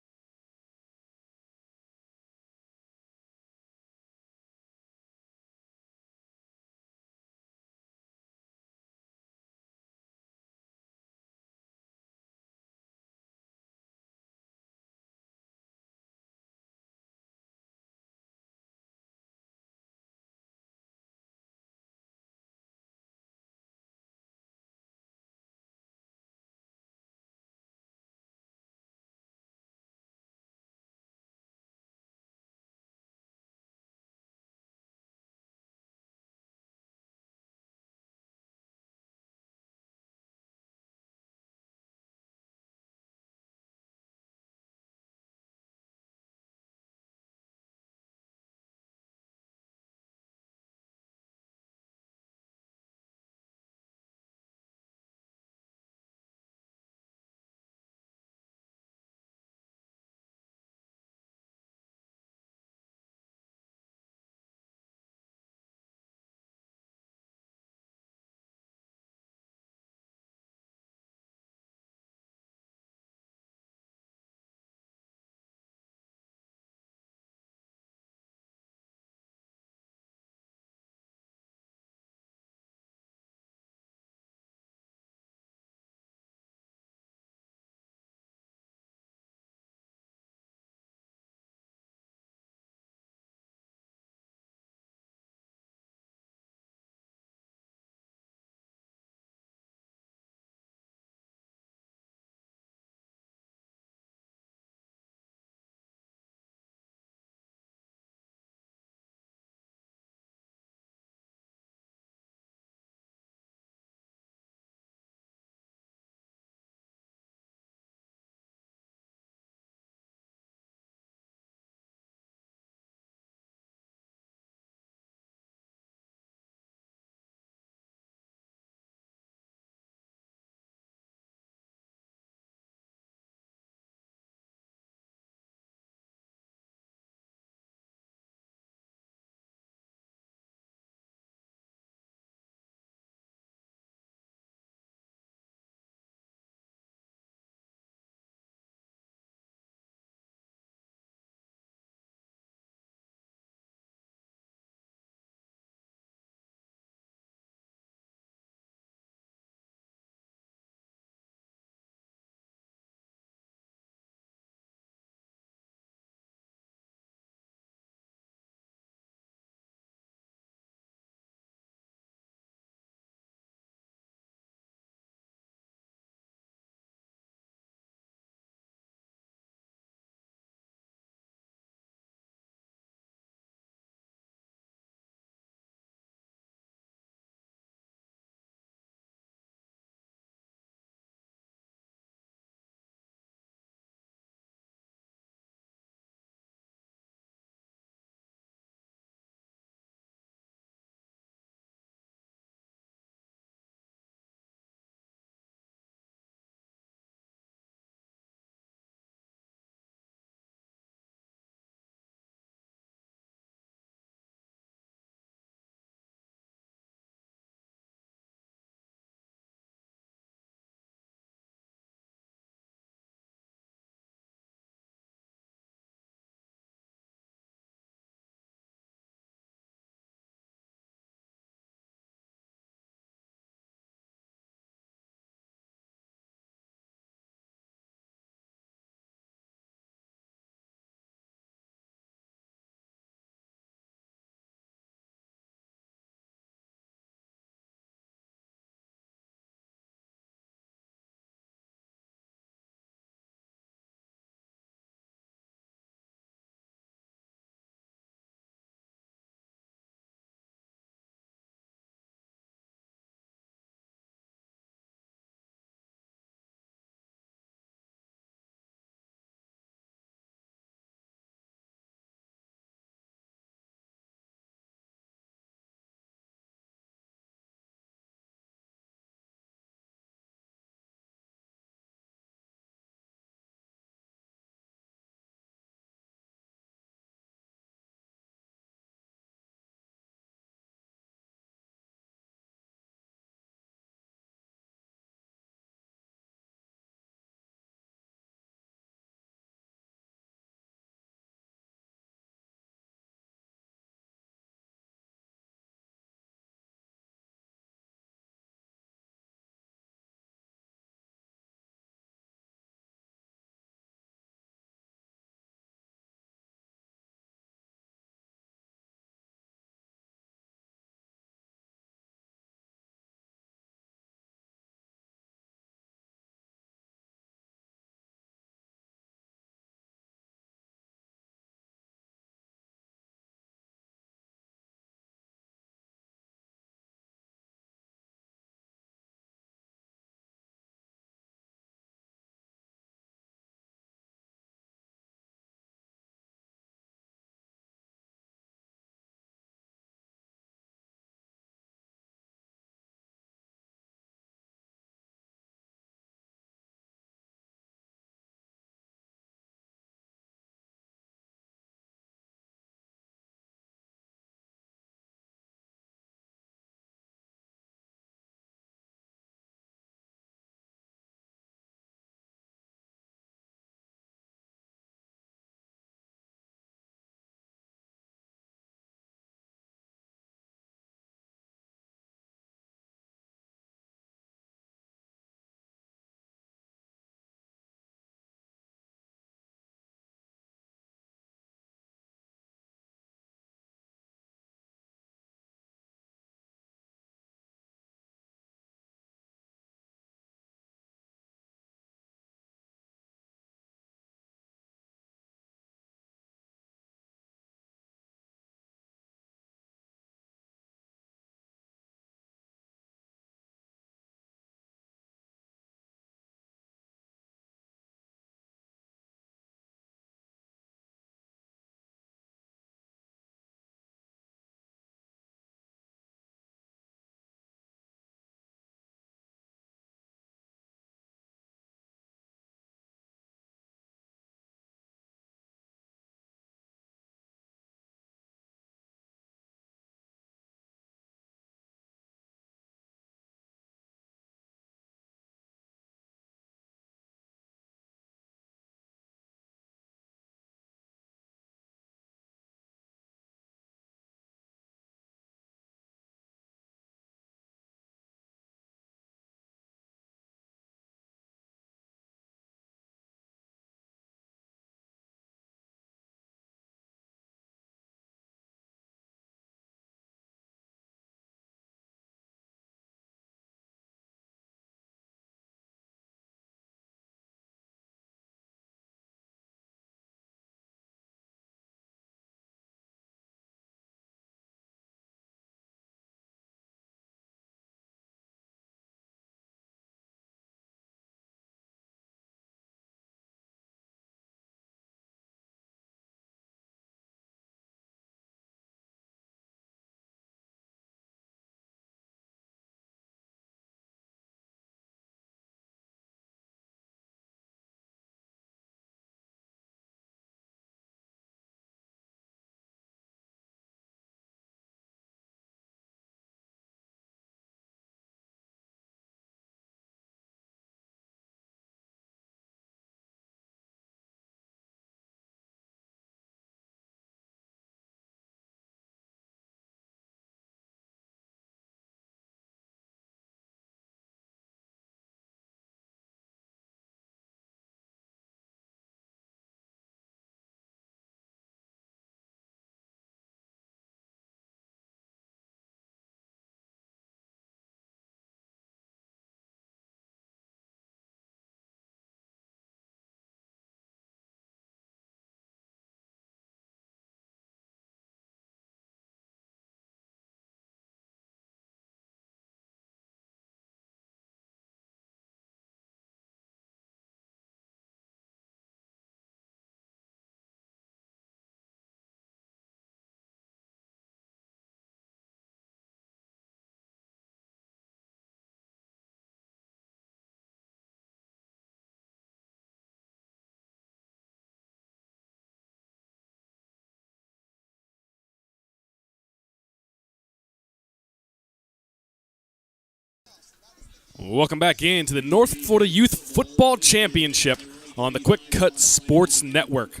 C: Welcome back into the North Florida Youth Football Championship on the QwikCut Sports Network.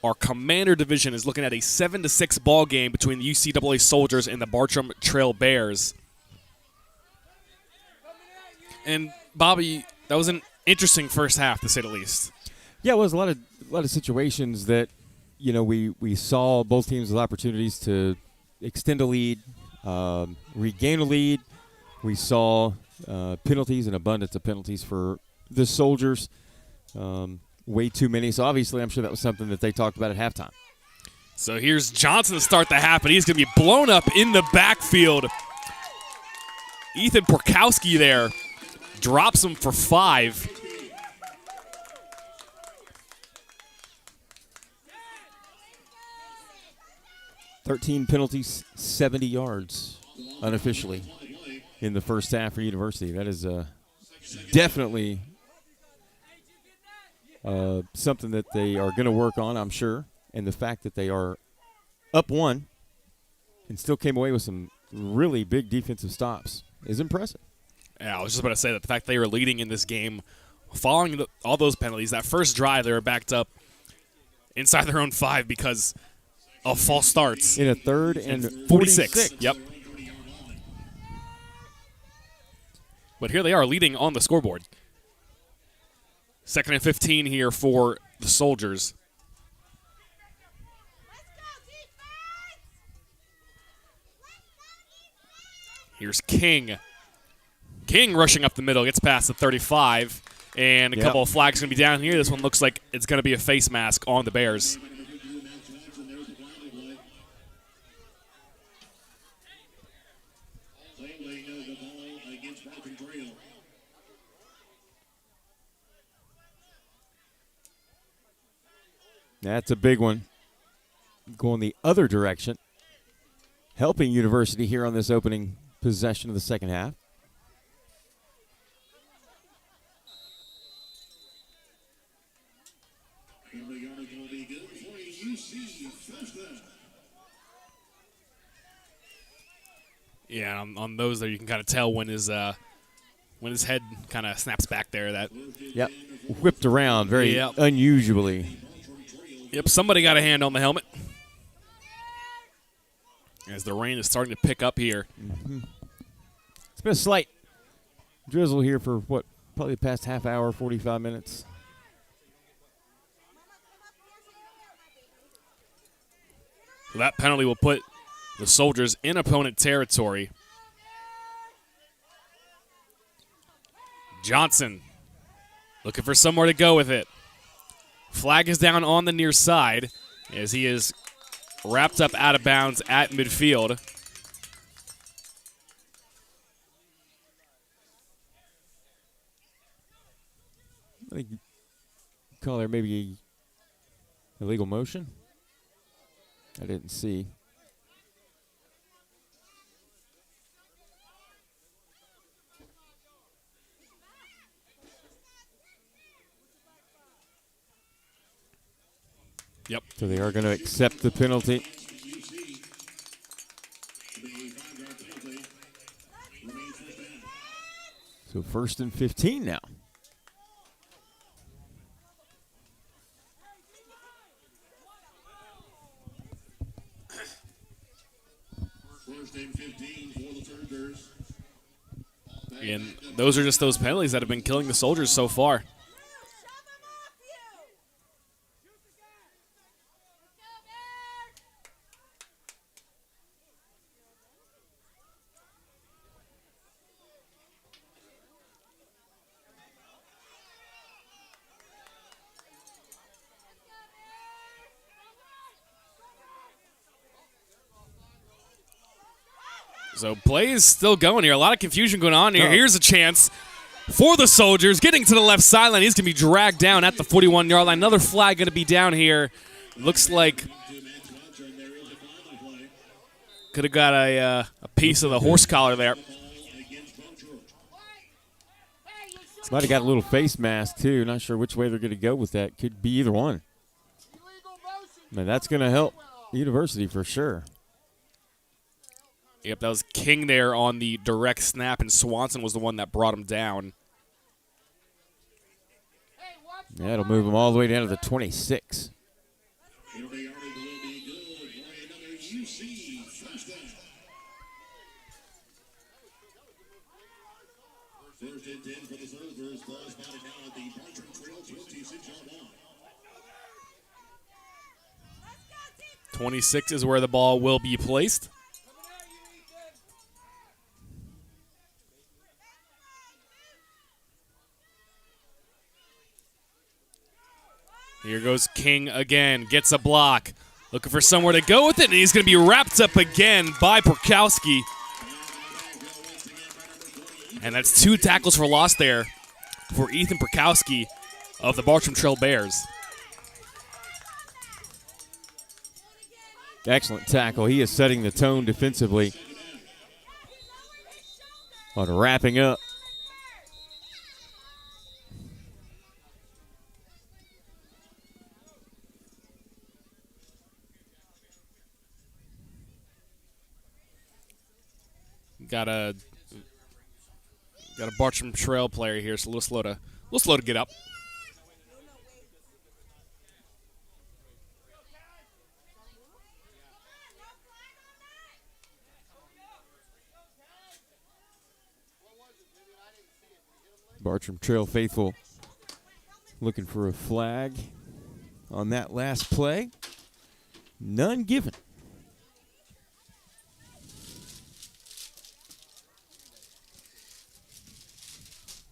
C: Our Commander Division is looking at a 7-6 ball game between the UCAA Soldiers and the Bartram Trail Bears. And Bobby, that was an interesting first half, to say the least.
B: Yeah, it was a lot of situations that, we saw both teams with opportunities to extend a lead, regain a lead. We saw penalties, an abundance of penalties for the Soldiers. Way too many. So obviously I'm sure that was something that they talked about at halftime.
C: So here's Johnson to start the half, but he's going to be blown up in the backfield. Ethan Porkowski there drops him for 5.
B: "13 penalties, 70 yards unofficially in the first half for University." That is definitely something that they are going to work on, I'm sure. And the fact that they are up 1 and still came away with some really big defensive stops is impressive.
C: Yeah, I was just about to say that the fact they were leading in this game, following all those penalties, that first drive they were backed up inside their own 5 because of false starts.
B: In a 3rd and
C: 46. Yep. But here they are leading on the scoreboard. 2nd and 15 here for the Soldiers. Here's King. King rushing up the middle, gets past the 35, and a couple of flags going to be down here. This one looks like it's going to be a face mask on the Bears.
B: That's a big one. Going the other direction. Helping University here on this opening possession of the second half.
C: Yeah, on those there you can kind of tell when his head kind of snaps back there. That
B: Whipped around very unusually.
C: Yep, somebody got a hand on the helmet. As the rain is starting to pick up here.
B: It's been a slight drizzle here for probably the past half hour, 45 minutes.
C: So that penalty will put the Soldiers in opponent territory. Johnson looking for somewhere to go with it. Flag is down on the near side as he is wrapped up out of bounds at midfield.
B: I think you call there maybe illegal motion. I didn't see.
C: Yep.
B: So they are going to accept the penalty. So 1st and 15 now.
C: And those are just those penalties that have been killing the Soldiers so far. So play is still going here. A lot of confusion going on here. Here's a chance for the Soldiers. Getting to the left sideline. He's going to be dragged down at the 41-yard line. Another flag going to be down here. Looks like could have got a piece of the horse collar there.
B: Might have got a little face mask, too. Not sure which way they're going to go with that. Could be either one. Man, that's going to help University for sure.
C: Yep, that was King there on the direct snap, and Swanson was the one that brought him down.
B: That'll move him all the way down to the 26.
D: It'll be yardage will be good for another UC first down. First and 10 for the Soldiers. Ball spotted now at the Bartram Trail 26-yard line.
C: 26 is where the ball will be placed. Here goes King again. Gets a block. Looking for somewhere to go with it, and he's going to be wrapped up again by Perkowski. And that's 2 tackles for loss there for Ethan Perkowski of the Bartram Trail Bears.
B: Excellent tackle. He is setting the tone defensively on wrapping up.
C: Got a Bartram Trail player here, so a little slow to get up.
B: Bartram Trail faithful looking for a flag on that last play. None given.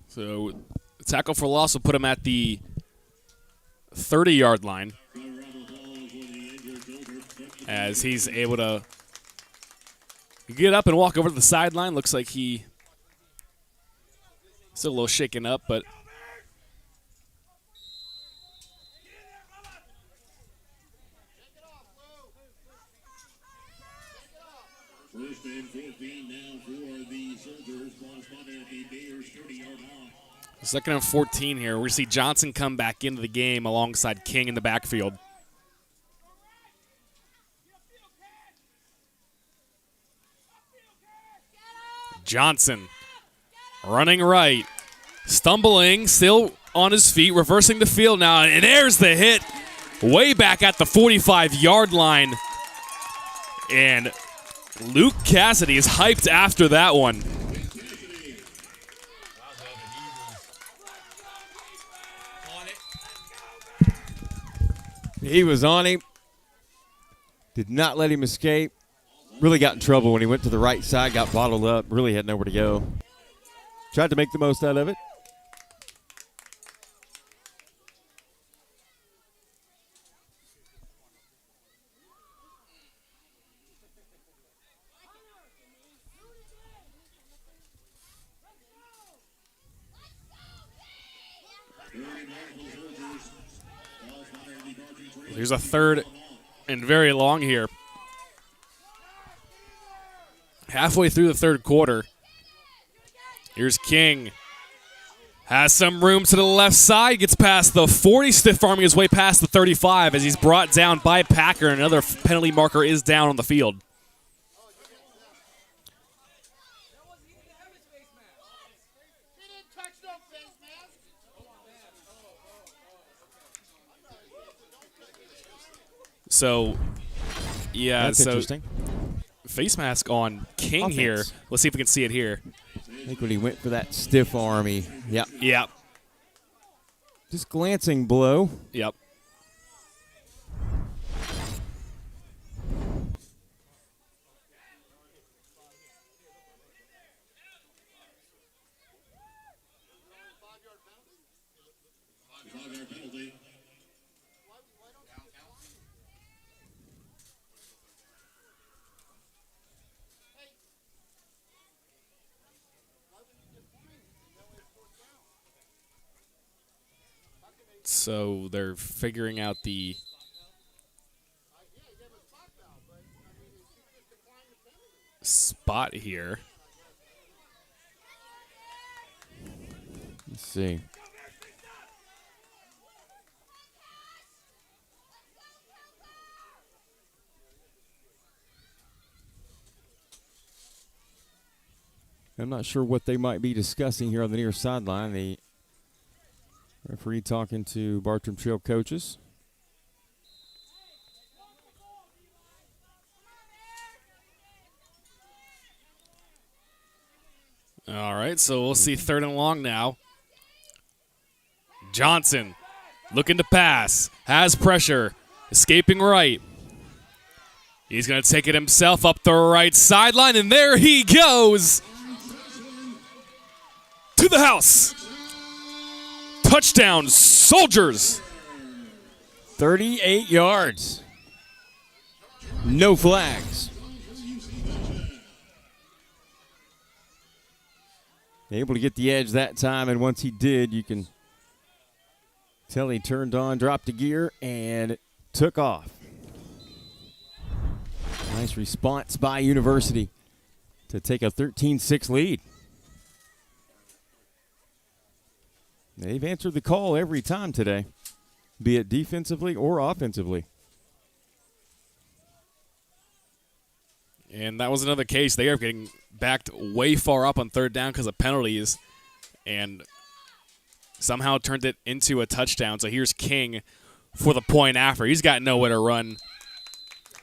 C: So the tackle for loss will put him at the 30-yard line as he's able to get up and walk over to the sideline. Looks like he still a little shaken up, but
D: First and 14 now for the Soldiers. Ball spotted at the Bears 30-yard line.
C: second and 14 here. We see Johnson come back into the game alongside King in the backfield. Johnson running right, stumbling, still on his feet, reversing the field now, and there's the hit way back at the 45-yard line. And Luke Cassidy is hyped after that one.
B: He was on him. Did not let him escape. Really got in trouble when he went to the right side, got bottled up, really had nowhere to go. Tried to make the most out of it.
C: Here's a third and very long here. Halfway through the third quarter. Here's King. Has some room to the left side. Gets past the 40, stiff arming his way past the 35 as he's brought down by Packer. Another penalty marker is down on the field. So, yeah,
B: That's interesting.
C: Face mask on King
B: Offense.
C: here. Let's see if we can see it here.
B: I think when he went for that stiff army. Yep.
C: Yep.
B: Just glancing blow.
C: Yep.
D: Five-yard penalty.
C: So they're figuring out the spot here.
B: Let's see. I'm not sure what they might be discussing here on the near sideline. The referee talking to Bartram Trail coaches.
C: All right, so we'll see 3rd and long now. Johnson looking to pass, has pressure, escaping right. He's going to take it himself up the right sideline, and there he goes to the house. Touchdown, Soldiers.
B: 38 yards. No flags. Able to get the edge that time, and once he did, you can tell he turned on, dropped a gear, and took off. Nice response by University to take a 13-6 lead. They've answered the call every time today, be it defensively or offensively.
C: And that was another case. They are getting backed way far up on 3rd down because of penalties and somehow turned it into a touchdown. So here's King for the point after. He's got nowhere to run.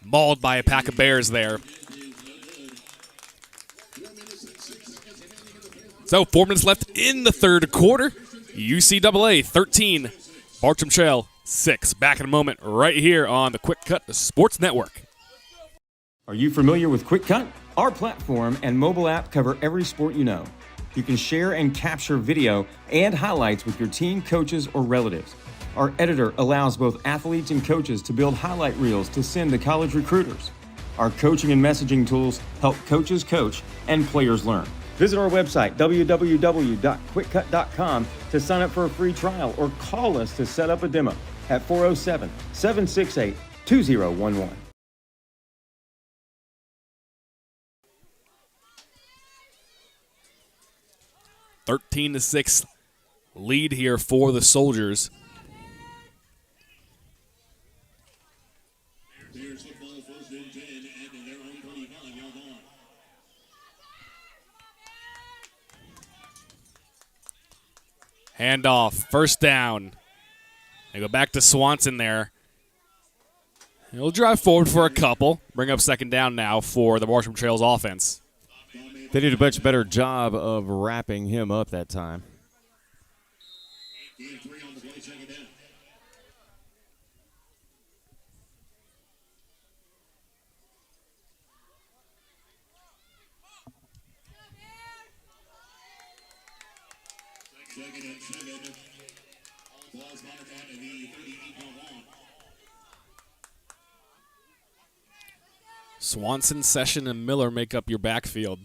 C: Mauled by a pack of Bears there. So 4 minutes left in the 3rd quarter. UCAA 13, Bartram Trail 6. Back in a moment right here on the QwikCut Sports Network.
E: Are you familiar with QwikCut? Our platform and mobile app cover every sport you know. You can share and capture video and highlights with your team, coaches, or relatives. Our editor allows both athletes and coaches to build highlight reels to send to college recruiters. Our coaching and messaging tools help coaches coach and players learn. Visit our website, www.QwikCut.com, to sign up for a free trial or call us to set up a demo at 407-768-2011.
C: 13-6 lead here for the Soldiers.
D: Bears football 1st and 10 at their own 25-yard line.
C: Handoff, 1st down. They go back to Swanson there. He'll drive forward for a couple. Bring up 2nd down now for the Bartram Trails offense.
B: They did a much better job of wrapping him up that time.
D: Gain 3 on the play, 2nd down. Second and 7. Ball's marked at the 38-yard line.
C: Swanson, Session, and Miller make up your backfield.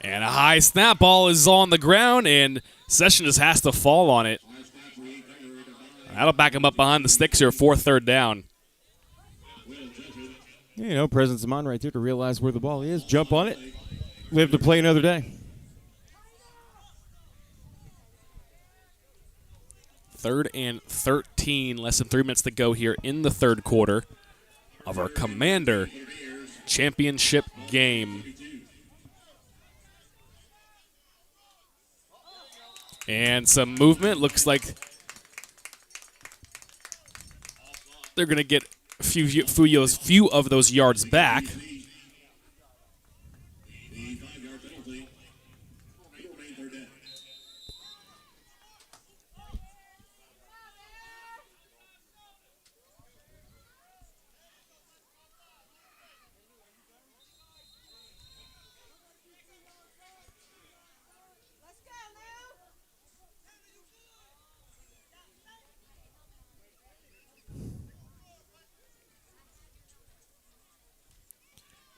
C: And a high snap ball is on the ground, and Session just has to fall on it. That'll back him up behind the sticks here, 4th, 3rd down.
B: You know, presence of mind right there to realize where the ball is, jump on it, live to play another day.
C: 3rd and 13, less than 3 minutes to go here in the 3rd quarter of our Commander Championship game. And some movement. Looks like they're going to get a few of those yards back.
D: The 5-yard penalty. It'll remain 3rd down.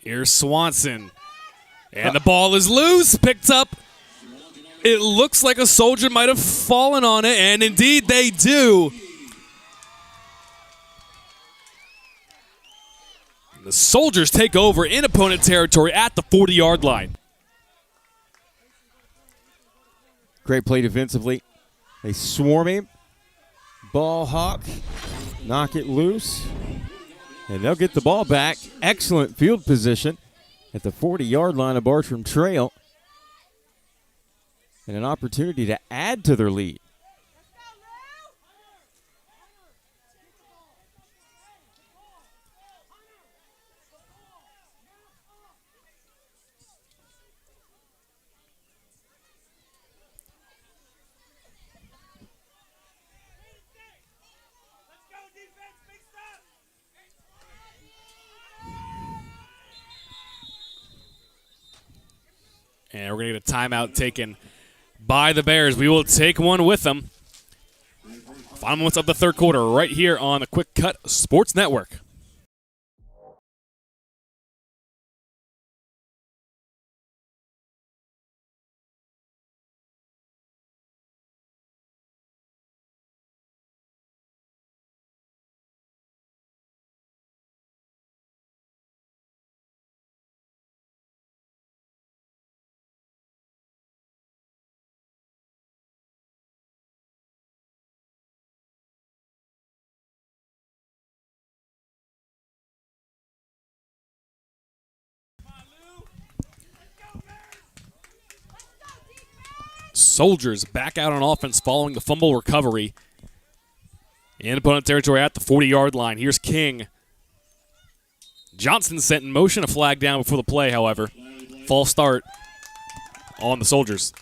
C: Here's Swanson. And the ball is loose, picked up. It looks like a Soldier might have fallen on it, and indeed they do. The Soldiers take over in opponent territory at the 40-yard line.
B: Great play defensively. They swarm him. Ball hawk. Knock it loose. And they'll get the ball back. Excellent field position. at the 40-yard line of Bartram Trail. And an opportunity to add to their lead.
C: And we're going to get a timeout taken by the Bears. We will take one with them. Final moments of the third quarter right here on the QwikCut Sports Network. Soldiers back out on offense following the fumble recovery. In opponent territory at the 40-yard line. Here's King. Johnson sent in motion, a flag down before the play, however. False start on the Soldiers.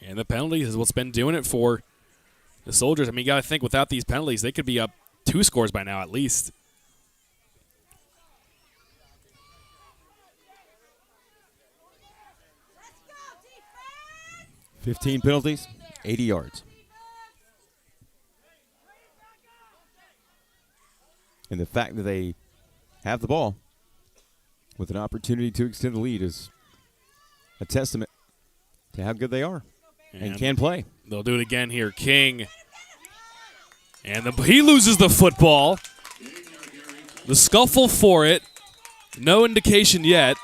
C: And the penalty is what's been doing it for the Soldiers. I mean, you got to think without these penalties, they could be up 2 scores by now at least.
B: Let's go, 15 penalties, 80 yards. And the fact that they have the ball with an opportunity to extend the lead is a testament to how good they are. And can play.
C: They'll do it again here. King. And he loses the football. The scuffle for it. No indication yet.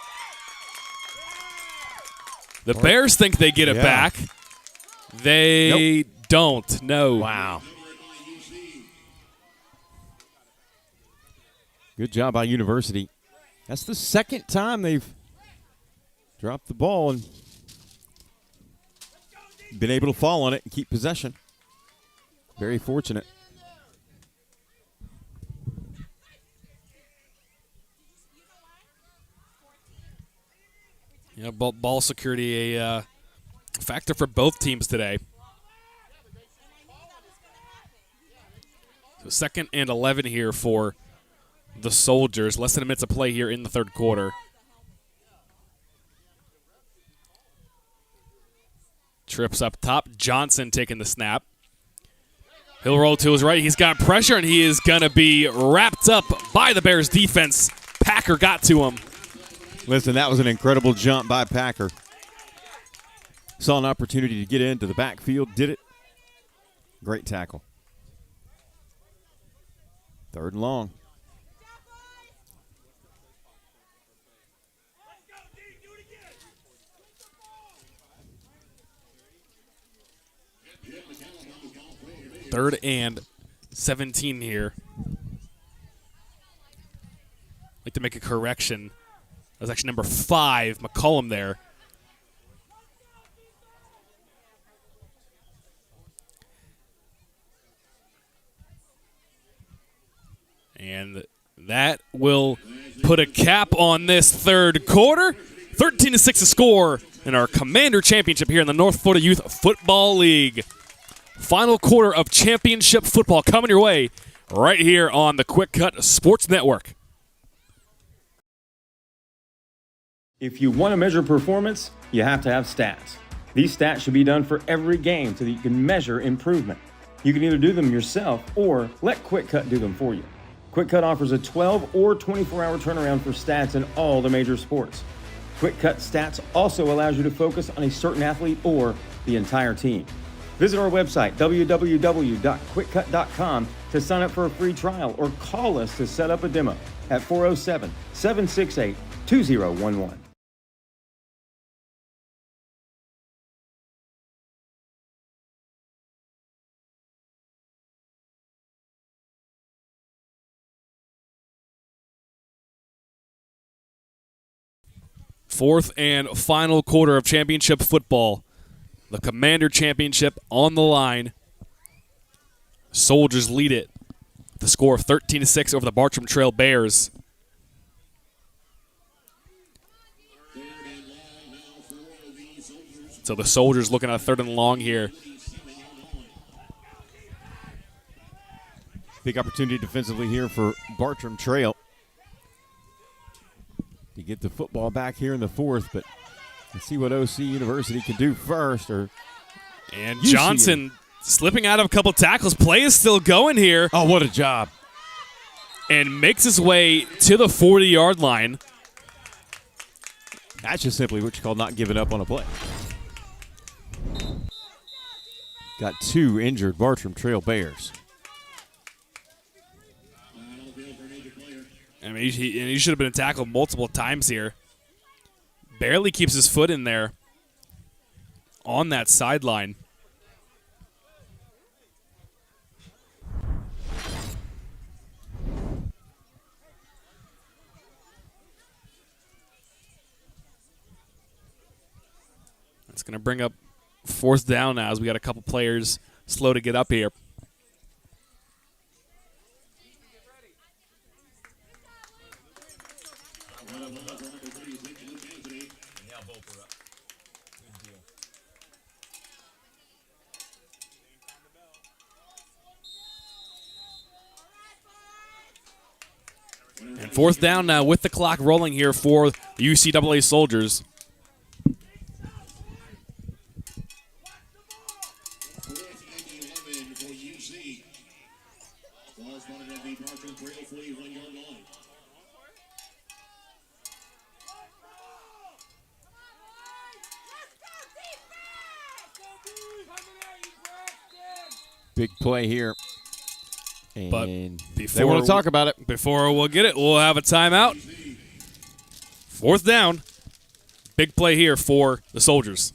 C: The Bears think they get it back. They don't. No.
B: Wow. Good job by University. That's the second time they've dropped the ball and been able to fall on it and keep possession. Very fortunate.
C: Yeah, ball security a factor for both teams today. So 2nd and 11 here for the Soldiers. Less than a minute to play here in the third quarter. Trips up top. Johnson taking the snap. He'll roll to his right. He's got pressure, and he is going to be wrapped up by the Bears defense. Packer got to him.
B: Listen, that was an incredible jump by Packer. Saw an opportunity to get into the backfield. Did it. Great tackle. 3rd and long.
C: Third and 17 here. I'd like to make a correction. That was actually number 5, McCollum there. And that will put a cap on this third quarter. 13-6 to score in our Commander Championship here in the North Florida Youth Football League. Final quarter of championship football coming your way right here on the QwikCut Sports Network.
E: If you want to measure performance, you have to have stats. These stats should be done for every game so that you can measure improvement. You can either do them yourself or let QwikCut do them for you. QwikCut offers a 12 or 24-hour turnaround for stats in all the major sports. QwikCut Stats also allows you to focus on a certain athlete or the entire team. Visit our website, www.QwikCut.com, to sign up for a free trial or call us to set up a demo at 407-768-2011.
C: Fourth and final quarter of championship football. The Commander Championship on the line. Soldiers lead it. The score of 13-6 over the Bartram Trail Bears. So the Soldiers looking at a 3rd and long here.
B: Big opportunity defensively here for Bartram Trail to get the football back here in the 4th, but let's see what OC University can do first. And
C: Johnson slipping out of a couple tackles. Play is still going here.
B: Oh, what a job.
C: And makes his way to the 40-yard line.
B: That's just simply what you call not giving up on a play. Got 2 injured Bartram Trail Bears.
C: I mean, he should have been tackled multiple times here. Barely keeps his foot in there on that sideline. It's going to bring up 4th down now as we got a couple players slow to get up here. And 4th down now with the clock rolling here for the UCAA Soldiers.
B: Big play here.
C: But
B: And
C: before
B: they want to talk about it.
C: Before we'll get it, we'll have a timeout. 4th down. Big play here for the Soldiers.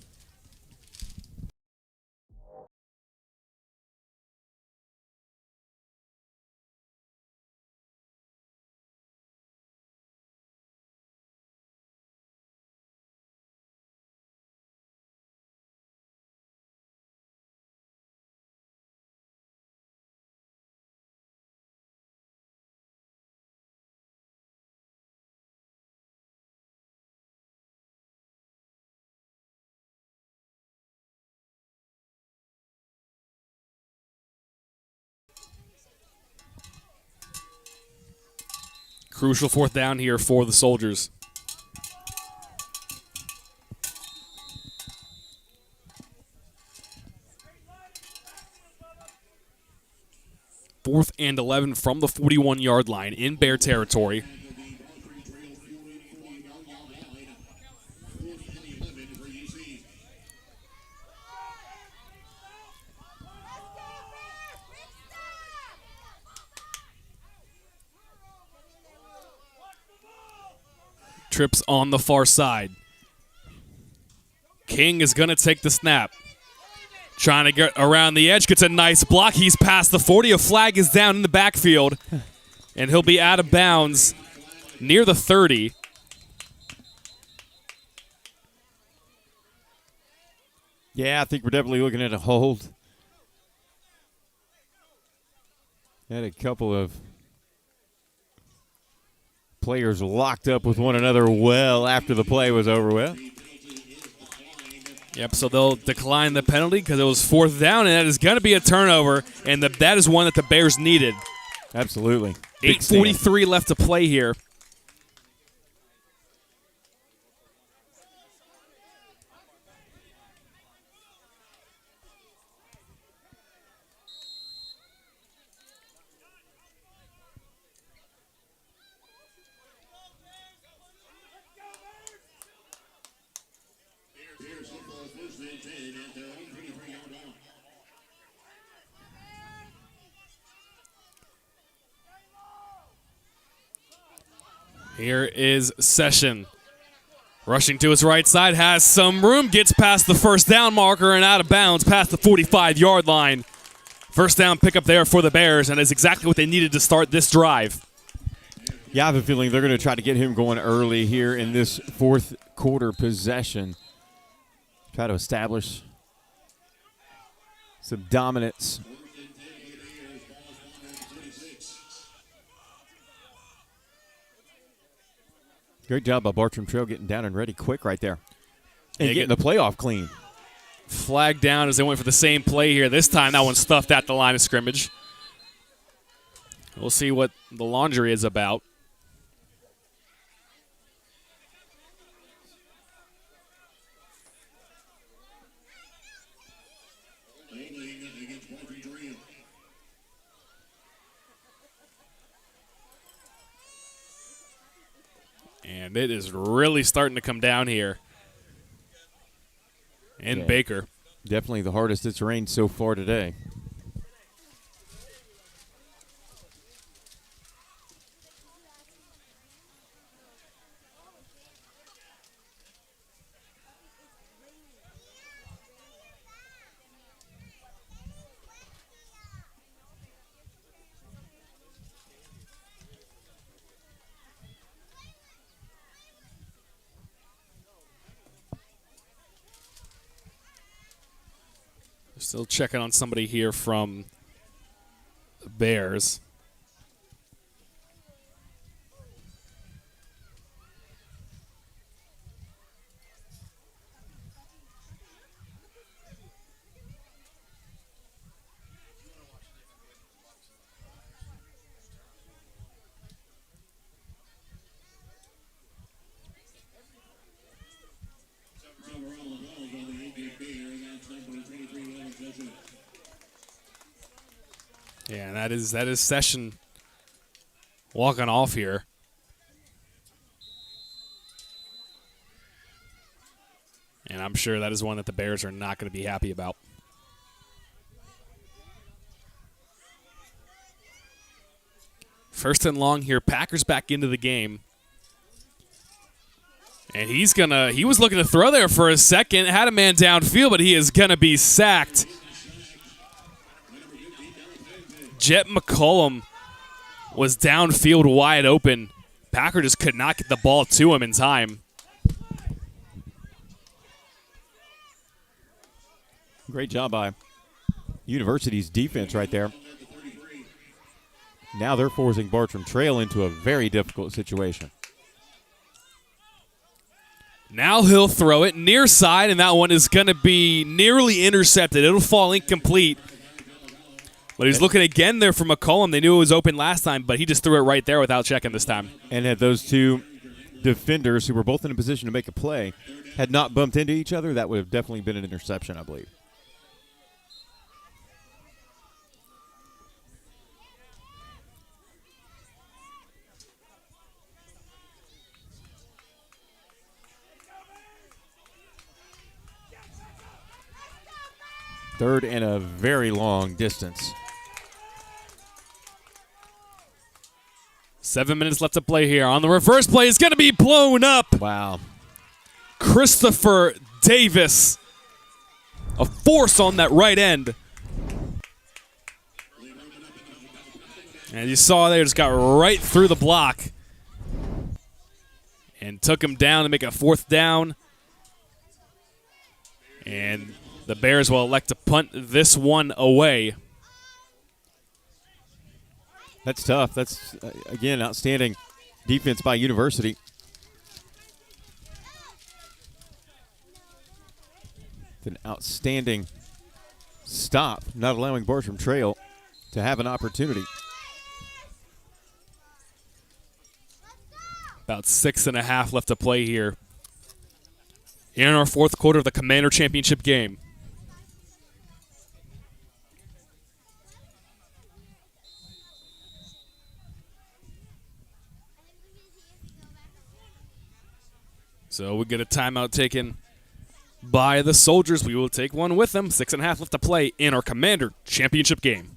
C: Crucial 4th down here for the Soldiers. Fourth and 11 from the 41-yard line in Bear territory. Trips on the far side. King is going to take the snap. Trying to get around the edge. Gets a nice block. He's past the 40. A flag is down in the backfield. And he'll be out of bounds near the 30.
B: Yeah, I think we're definitely looking at a hold. Had a couple of players locked up with one another well after the play was over with.
C: Yep, so they'll decline the penalty because it was 4th down, and that is going to be a turnover, and that is one that the Bears needed.
B: Absolutely.
C: 8:43 left to play here. Here is Session. Rushing to his right side, has some room, gets past the first down marker and out of bounds past the 45-yard line. First down pickup there for the Bears, and is exactly what they needed to start this drive.
B: Yeah, I have a feeling they're going to try to get him going early here in this fourth quarter possession. Try to establish some dominance. Great job by Bartram Trail getting down and ready quick right there. And getting the playoff clean.
C: Flag down as they went for the same play here. This time that one stuffed at the line of scrimmage. We'll see what the laundry is about. And it is really starting to come down here in Baker.
B: Definitely the hardest it's rained so far today.
C: Still checking on somebody here from the Bears. Yeah, and that is Session walking off here. And I'm sure that is one that the Bears are not going to be happy about. First and long here, Packers back into the game. And he was looking to throw there for a second, had a man downfield, but he is going to be sacked. Jet McCollum was downfield wide open. Packer just could not get the ball to him in time.
B: Great job by University's defense right there. Now they're forcing Bartram Trail into a very difficult situation.
C: Now he'll throw it near side, and that one is going to be nearly intercepted. It'll fall incomplete. But he's looking again there for McCollum. They knew it was open last time, but he just threw it right there without checking this time.
B: And had those two defenders, who were both in a position to make a play, had not bumped into each other, that would have definitely been an interception, I believe. Third and a very long distance.
C: 7 minutes left to play here. On the reverse play, it's going to be blown up.
B: Wow.
C: Christopher Davis. A force on that right end. And you saw there, just got right through the block. And took him down to make a fourth down. And the Bears will elect to punt this one away.
B: That's tough. That's, again, outstanding defense by University. It's an outstanding stop, not allowing Bartram Trail to have an opportunity.
C: About 6.5 left to play here in our fourth quarter of the Commander Championship game. So we get a timeout taken by the Soldiers. We will take one with them. 6.5 left to play in our Commander Championship game.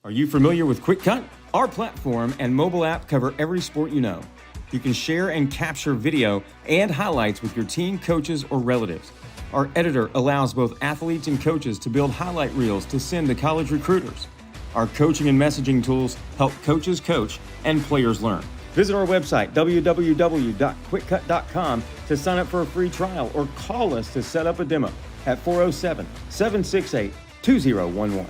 E: Are you familiar with QwikCut? Our platform and mobile app cover every sport you know. You can share and capture video and highlights with your team, coaches, or relatives. Our editor allows both athletes and coaches to build highlight reels to send to college recruiters. Our coaching and messaging tools help coaches coach and players learn. Visit our website, www.QwikCut.com, to sign up for a free trial or call us to set up a demo at 407-768-2011.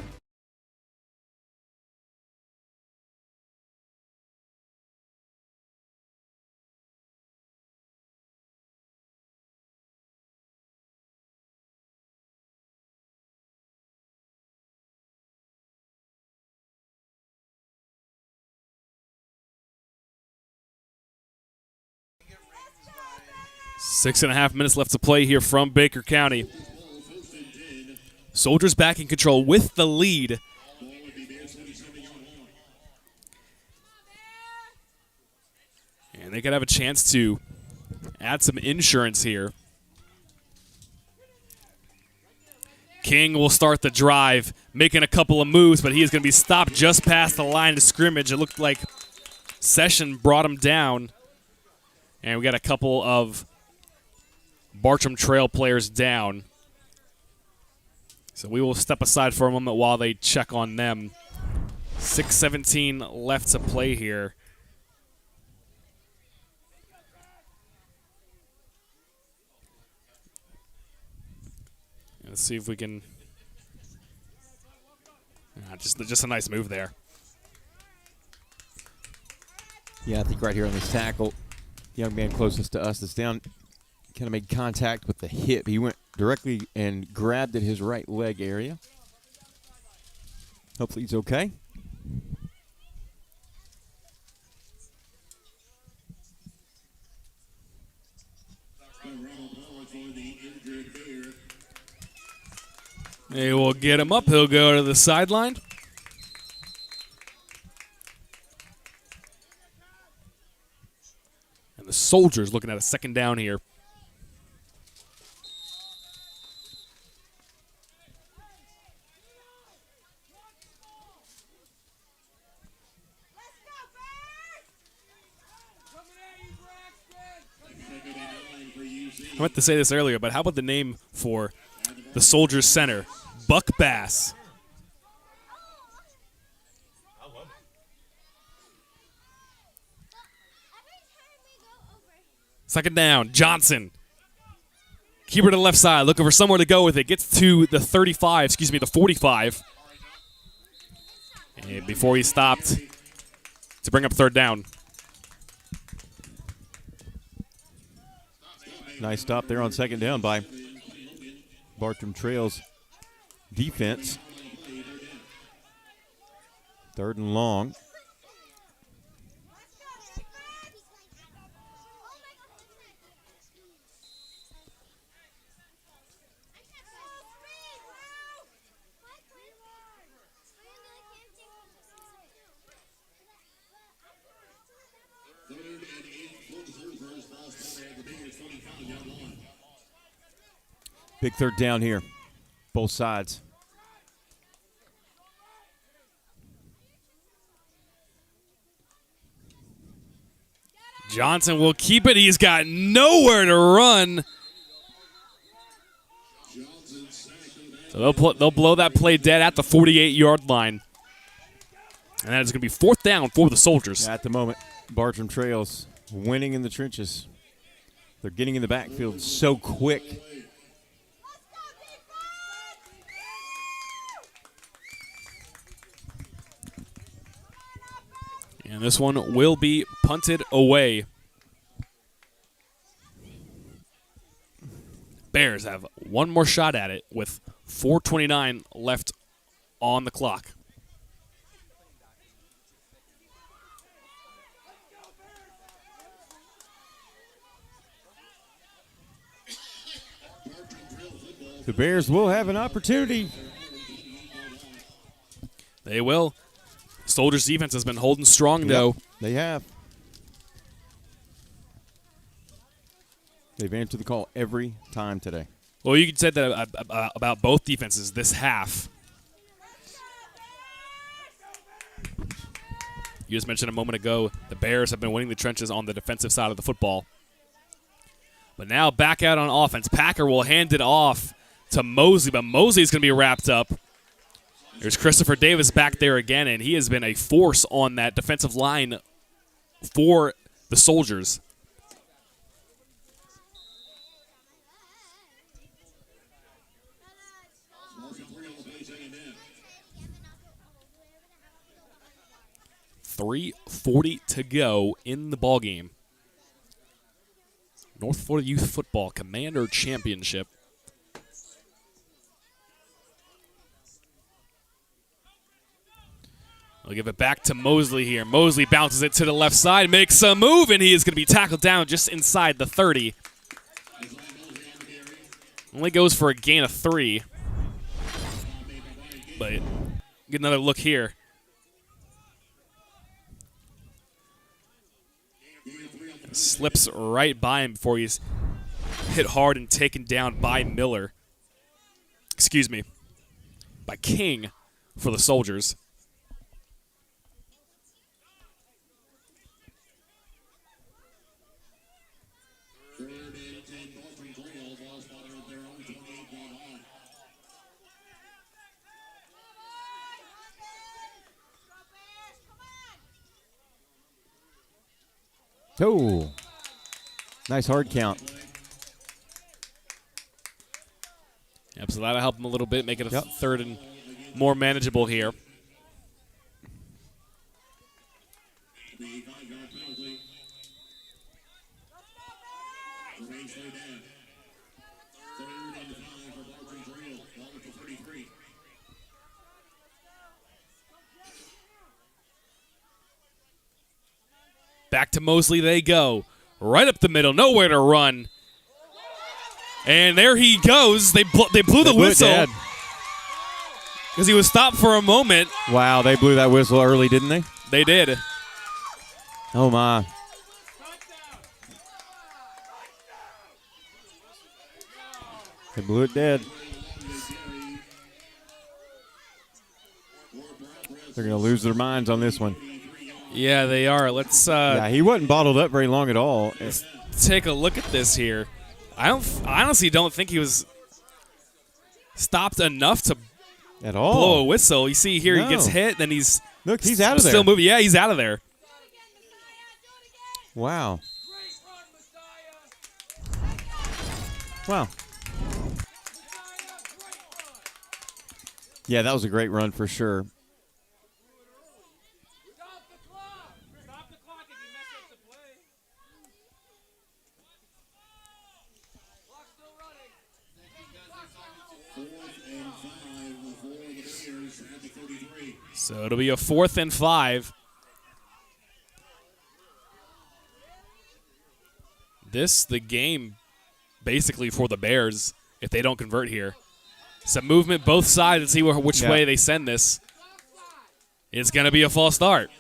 C: Six and a half minutes left to play here from Baker County. Soldiers back in control with the lead. And they could have a chance to add some insurance here. King will start the drive, making a couple of moves, but he is going to be stopped just past the line of scrimmage. It looked like Session brought him down. And we got a couple of Bartram Trail players down. So we will step aside for a moment while they check on them. 6:17 left to play here. Let's see if we can. Just a nice move there.
B: Yeah, I think right here on this tackle, the young man closest to us that's down kind of made contact with the hip. He went directly and grabbed at his right leg area. Hopefully he's okay.
C: They will get him up. He'll go to the sideline. And the Soldiers looking at a second down here. I meant to say this earlier, but how about the name for the Soldiers center? Buck Bass. Second down, Johnson. Keeper to the left side, looking for somewhere to go with it. Gets to the 35, the 45. And before he stopped to bring up third down.
B: Nice stop there on second down by Bartram Trail's defense. Third and long. Big third down here, both sides.
C: Johnson will keep it. He's got nowhere to run. So they'll blow that play dead at the 48-yard line. And that is going to be fourth down for the Soldiers.
B: At the moment, Bartram Trail's winning in the trenches. They're getting in the backfield so quick.
C: And this one will be punted away. Bears have one more shot at it with 4:29 left on the clock.
B: The Bears will have an opportunity.
C: They will. Soldiers defense has been holding strong, though.
B: They have. They've answered the call every time today.
C: Well, you could say that about both defenses this half. You just mentioned a moment ago, the Bears have been winning the trenches on the defensive side of the football. But now back out on offense. Packer will hand it off to Mosley, but Mosley's going to be wrapped up. There's Christopher Davis back there again, and he has been a force on that defensive line for the Soldiers. .340 to go in the ballgame. North Florida Youth Football Commander Championship. We'll give it back to Mosley here. Mosley bounces it to the left side, makes a move, and he is going to be tackled down just inside the 30. Only goes for a gain of 3. But get another look here. Slips right by him before he's hit hard and taken down by Miller. Excuse me. By King for the Soldiers.
B: Oh, nice hard count.
C: Yep, so that'll help him a little bit, make it a third and more manageable here. Back to Mosley they go. Right up the middle, nowhere to run. And there he goes. They blew the whistle. Because he was stopped for a moment.
B: Wow, they blew that whistle early, didn't they?
C: They did.
B: Oh, my. They blew it dead. They're going to lose their minds on this one.
C: Yeah, they are. Let's.
B: Yeah, he wasn't bottled up very long at all.
C: Let's take a look at this here. I honestly don't think he was stopped enough to
B: at all
C: blow a whistle. You see here, he gets hit, then he's
B: out of there.
C: Still moving. Yeah, he's out of there.
B: Wow. Wow. Yeah, that was a great run for sure.
C: So it'll be a 4th and 5. The game, basically for the Bears, if they don't convert here. Some movement both sides and see which way they send this. It's going to be a false start.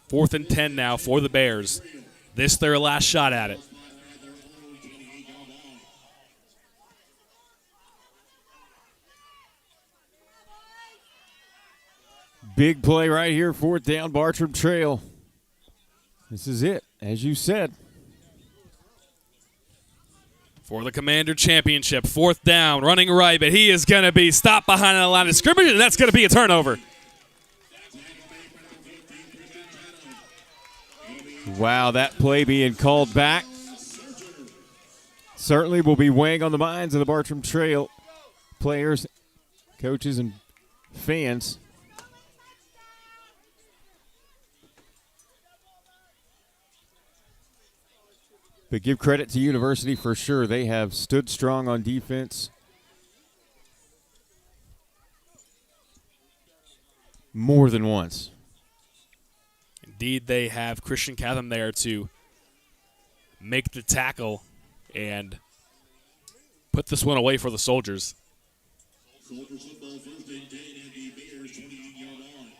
C: Fourth and 10 now for the Bears. This their last shot at it.
B: Big play right here, 4th down, Bartram Trail. This is it, as you said.
C: For the Commander Championship, 4th down, running right, but he is going to be stopped behind the line of scrimmage, and that's going to be a turnover.
B: Wow, that play being called back certainly will be weighing on the minds of the Bartram Trail players, coaches, and fans. But give credit to University for sure. They have stood strong on defense. More than once.
C: Indeed, they have Christian Catham there to make the tackle and put this one away for the Soldiers.
D: Soldiers football, 1st and 10 at the Bears 28-yard line.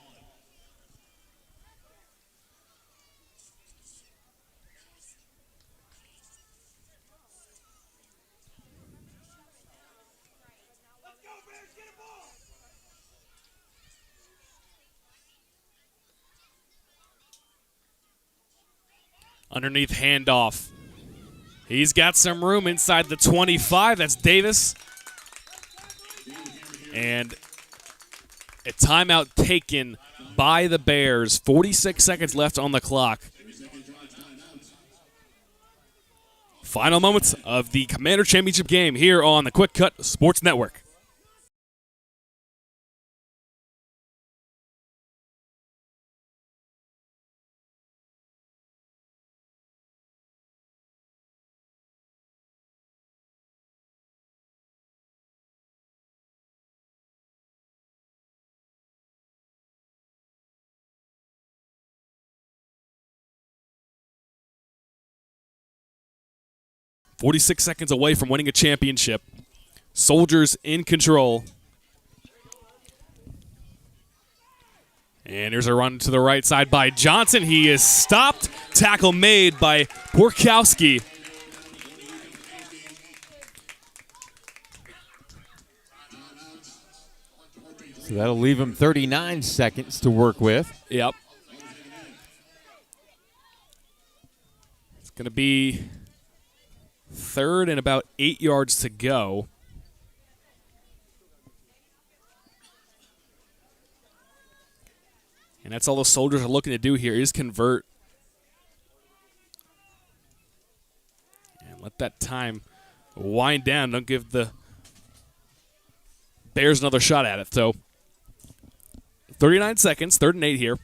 C: Underneath handoff. He's got some room inside the 25. That's Davis. And a timeout taken by the Bears. 46 seconds left on the clock. Final moments of the Commander Championship game here on the QwikCut Sports Network. .46 seconds away from winning a championship. Soldiers in control. And here's a run to the right side by Johnson. He is stopped. Tackle made by Porkowski.
B: So that'll leave him 39 seconds to work with.
C: Yep. It's going to be third and about 8 yards to go. And that's all the Soldiers are looking to do here is convert. And let that time wind down. Don't give the Bears another shot at it. So 39 seconds, 3rd and 8 here.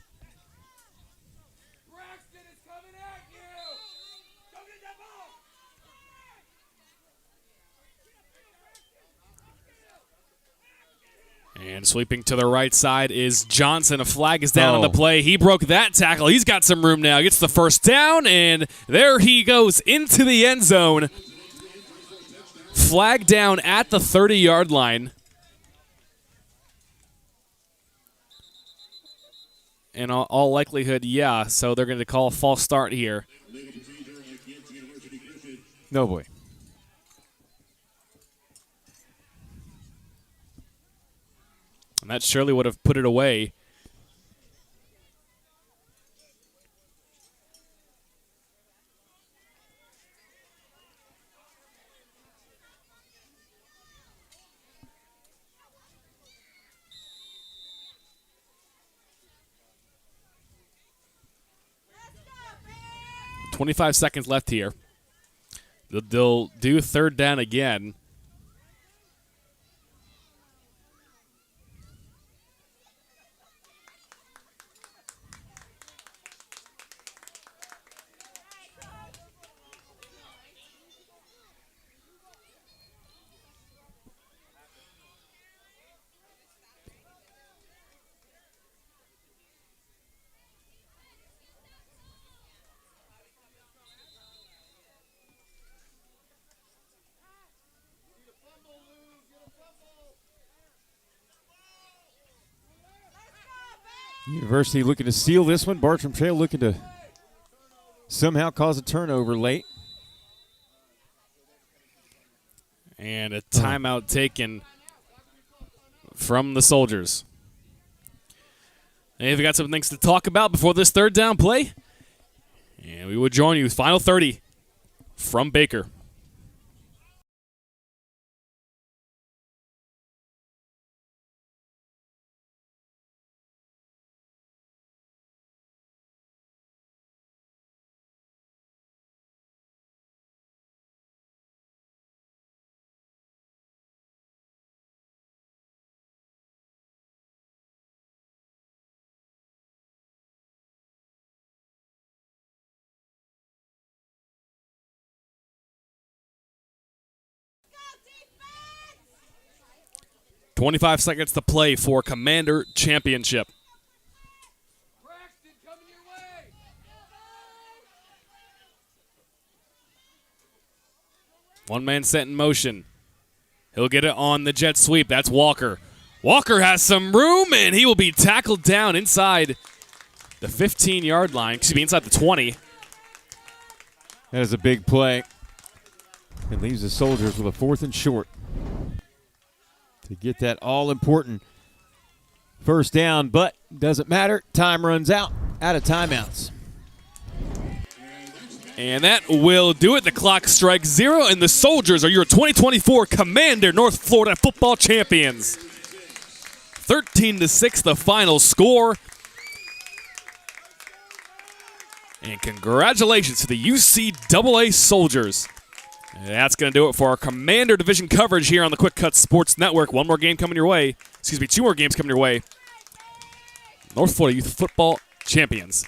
C: And sweeping to the right side is Johnson. A flag is down on the play. He broke that tackle. He's got some room now. Gets the first down, and there he goes into the end zone. Flag down at the 30-yard line. In all likelihood, yeah. So they're going to call a false start here.
B: No boy.
C: And that surely would have put it away. .25 seconds left here. They'll do 3rd down again.
B: University looking to seal this one. Bartram Trail looking to somehow cause a turnover late.
C: And a timeout taken from the Soldiers. And we've got some things to talk about before this 3rd down play. And we will join you. Final 30 from Baker. .25 seconds to play for Commander Championship. One man set in motion. He'll get it on the jet sweep. That's Walker. Walker has some room, and he will be tackled down inside the 15-yard line. Excuse me, inside the 20.
B: That is a big play. It leaves the Soldiers with a 4th and short to get that all-important 1st down, but doesn't matter. Time runs out of timeouts.
C: And that will do it. The clock strikes 0, and the Soldiers are your 2024 Commander North Florida football champions. 13-6 the final score. And congratulations to the UCAA Soldiers. That's going to do it for our Commander Division coverage here on the QwikCut Sports Network. One more game coming your way. Excuse me, 2 more games coming your way. North Florida Youth Football Champions.